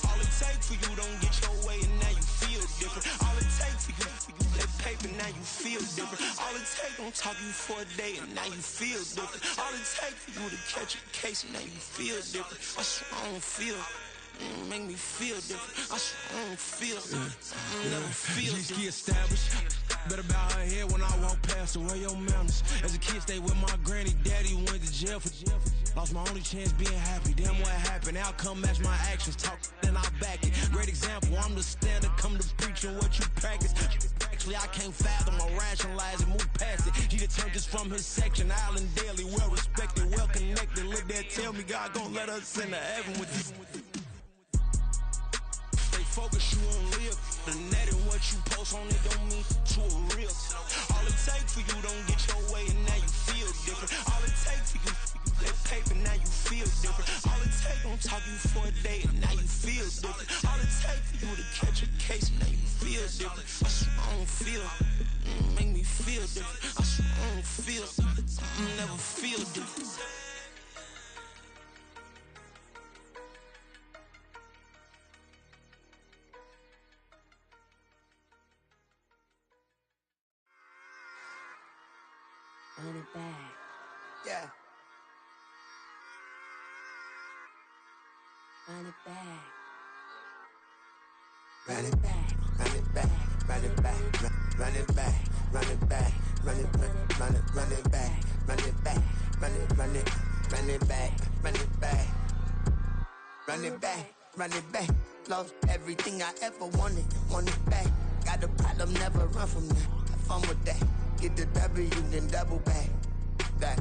All it take for you don't get your way and now you feel different. All it take for you that paper, now you feel different. All it take don't talk you for a day and now you feel different. All it take for you to catch a case and now you feel different. I swear I don't feel. Make me feel different. I swear I don't feel. Never feel different. G-ski established. Better bow her head when I walk past her. Where your manners? As a kid, stayed with my granny. Daddy went to jail for lost my only chance being happy. Damn, what happened? Outcome match my actions. Talk, then I back it. Great example. I'm the standard. Come to preach on what you practice. Actually, I can't fathom or rationalize and move past it. He turned this from his section. Island daily, well respected, well connected. Look there, tell me God gon' let us into heaven with this. Focus you on live. The net and what you post on it don't mean to a real. All it take for you don't get your way and now you feel different. All it take for you that paper, now you feel different. All it take don't talk you for a day and now you feel different. All it take for you to catch a case and now you feel different. I swear I don't feel. Make me feel different. I swear I don't feel. Never feel different. Run it back. Yeah. Run it back. Run it back. Run it back. Run it back. Run it back. Run it back. Run it back. Run it. Run it back. Run it back. Run it. Run it. Run it back. Run it back. Run it back. Run it back. Lost everything I ever wanted. Want it back. Got a problem, never run from that. Have fun with that. Get the W, then double back. That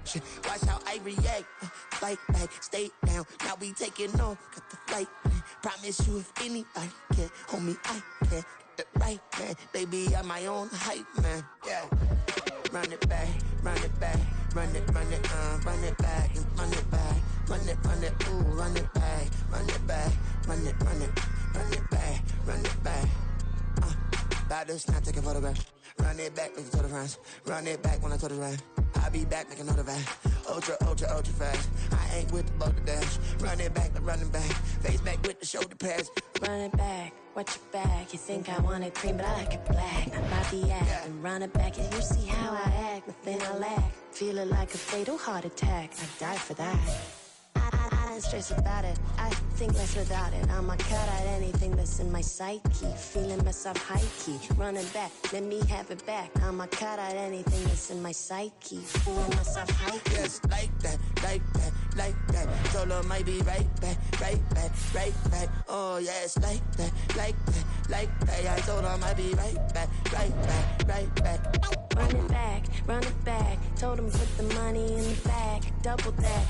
shit. Watch how I react. Fight back, stay down. Now we taking off. Got the flight plan. Promise you if anybody can, homie, I can. Get the right man. Baby, I'm my own hype man. Yeah. Run it back, run it back. Run it, run it, run it back. Run it back. Run it, ooh, run it back. Run it back. Run it, run it. Run it back, run it back. About to snap, take a photograph. Run it back, looking to the friends. Run it back when I told it right. I'll be back, make another back. Ultra, ultra, ultra fast. I ain't with the boulder dash. Run it back, run it back. Face back with the shoulder pads. Run it back, watch your back. You think I want it cream, but I like it black. Not about the act. Yeah. And run it back, and you see how I act. Nothing I lack. Feel it like a fatal heart attack. I'd die for that. I ain't stressed about it. I think less without it. I'ma cut out anything that's in my psyche. Feeling myself high key. Running back, let me have it back. I'ma cut out anything that's in my psyche. Feeling myself high key. Yes, like that, like that, like that. Told her might be right back, right back, right back. Oh yes, like that, like that, like that. I told her might be right back, right back, right back. Run it back, run it back. Told him put the money in the bag. Double that.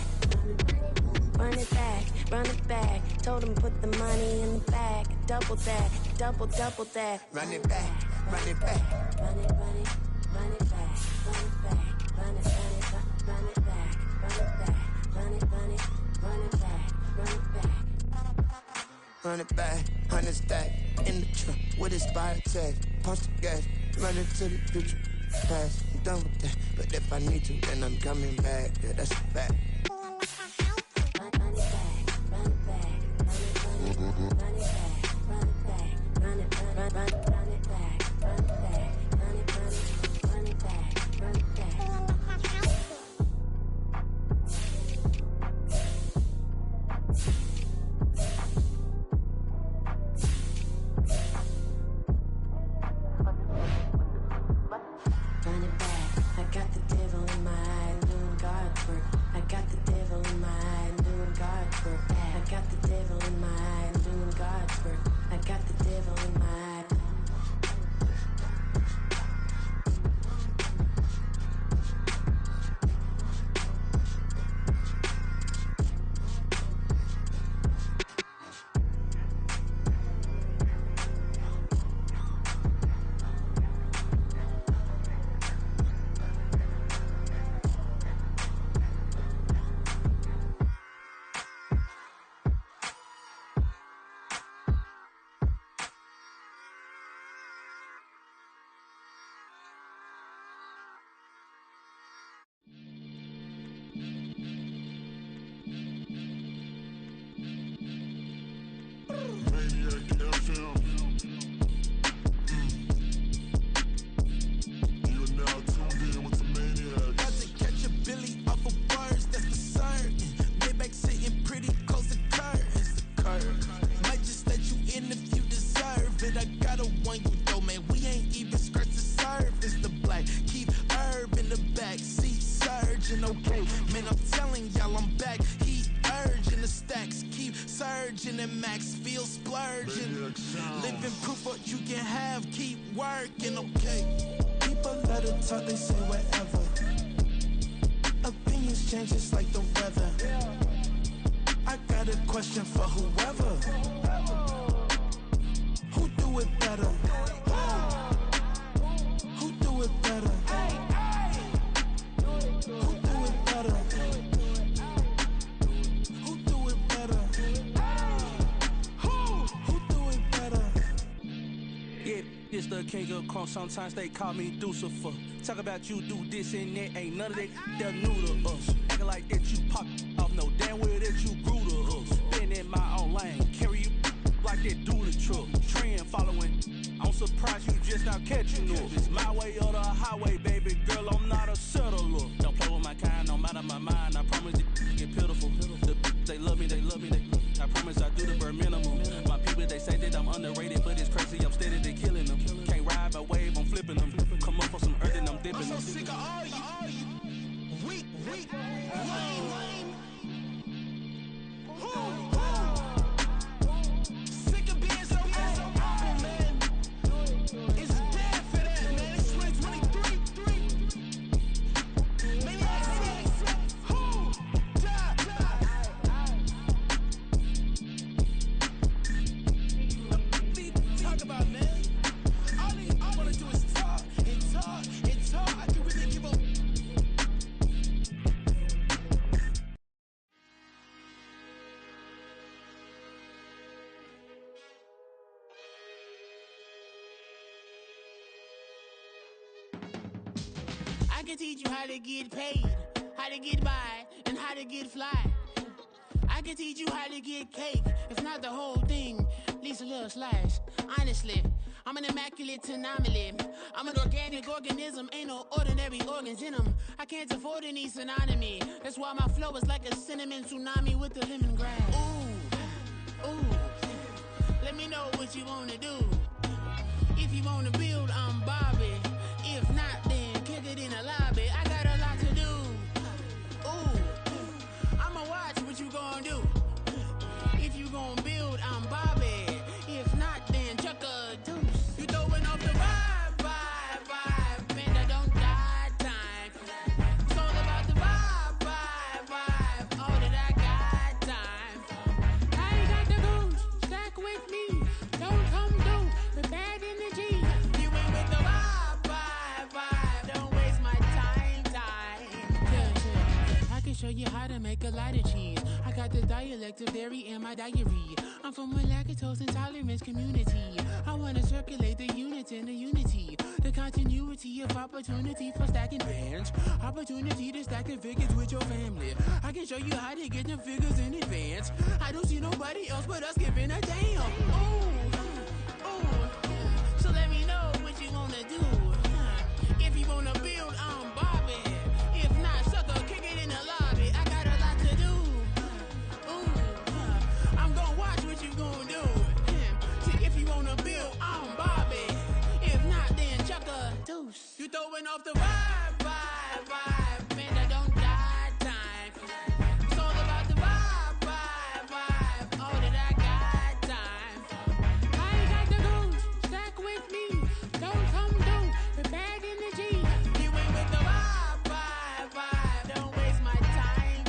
Run it back, run it back. Told him put the money in the bag. Double that, double that. Run it back, run it back. Run it, run it, run it back. Run it back, run it, run it, run it back. Run it back, run it, run it, run it back. Run it back. Run it back, 100 stack in the trunk with a spire tag. Punch the gas, run into the future. Past, I'm done with that. But if I need to, then I'm coming back. Yeah, that's a fact. Living proof what you can have, keep working, okay? People let it talk, they say whatever. Opinions change just like the weather. I got a question for whoever. Who do it better? Who do it better? Who do it better? Who do it better? Who do it better? Yeah, this the king of crunk. Sometimes they call me Lucifer. Talk about you do this and that. Ain't none of that they're new to us. Acting like that you pop off. No damn well that you grew to us. Been in my own lane. Carry you like that do the truck. Trend following. I'm surprised you just not catching up. It's my way or the highway, baby girl. I'm not a settler. Don't play with my kind, no matter my mind. I promise it get pitiful. They love me, they love me, I promise I do the bare minimum. My people, they say that I'm underrated, but it's crazy, I'm steady, they killing them. Can't ride my wave, I'm flipping them. Come up for some earth and I'm dipping them. I'm so sick of all you weak, lame. Sick of being so old, man. It's dead for that, man. It's 2023. Maybe talk about, man. All I wanna do is talk and talk and talk. I can really give up. I can teach you how to get paid, how to get by, and how to get fly. I can teach you how to get cake, if not the whole thing, at least a little slice. Honestly, I'm an immaculate anomaly. I'm an organic organism, ain't no ordinary organs in them. I can't afford any synonymy. That's why my flow is like a cinnamon tsunami with the lemongrass. Ooh, let me know what you wanna do. If you wanna build, I'm Bobby. If not, then kick it in the lobby. I got a lot to do. Ooh, I'ma watch what you gonna do. If you gonna build, I'm Bobby. If not, then chuck a deuce. You throwing off the vibe, and I don't got time. It's all about the vibe, all that I got time. I ain't got the goose, stack with me. Don't come through with bad energy. You ain't with the vibe, don't waste my time. Yeah. I can show you how to make a lot of cheese. I got the dialect of dairy in my diary. I'm from a lactose intolerance community. I wanna circulate the units in the unity. The continuity of opportunity for stacking bands. Opportunity to stack the figures with your family. I can show you how to get them figures in advance. I don't see nobody else but us giving a damn. Ooh. So let me know what you wanna do. If you wanna build, I'm Bobby. If not, sucker, kick it in the lobby. I got a lot to do. I'm gonna watch what you gonna do. See, if you wanna build, I'm Bobby. If not, then chuck a deuce. You throwing off the vibe, and I don't got time. It's all about the vibe, all that I got time. I ain't got the goose, stack with me. Don't come through with bad energy. You ain't with the vibe, don't waste my time.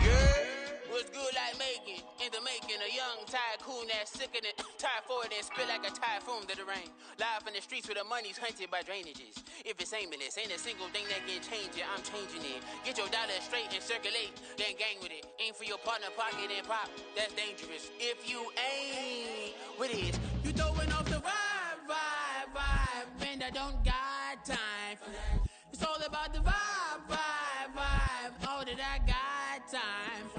Yeah, what's good like making? In the making, a young tycoon that's sick of it. Tie forward and spit like a typhoon to the rain. Live in the streets where the money's hunted by drainages. If it's aimless, ain't a single thing that can change it. I'm changing it. Get your dollar straight and circulate, then gang with it. Aim for your partner, pocket and pop. That's dangerous. If you ain't with it, you throwing off the vibe, and I don't got time for that. It's all about the vibe. that I got time.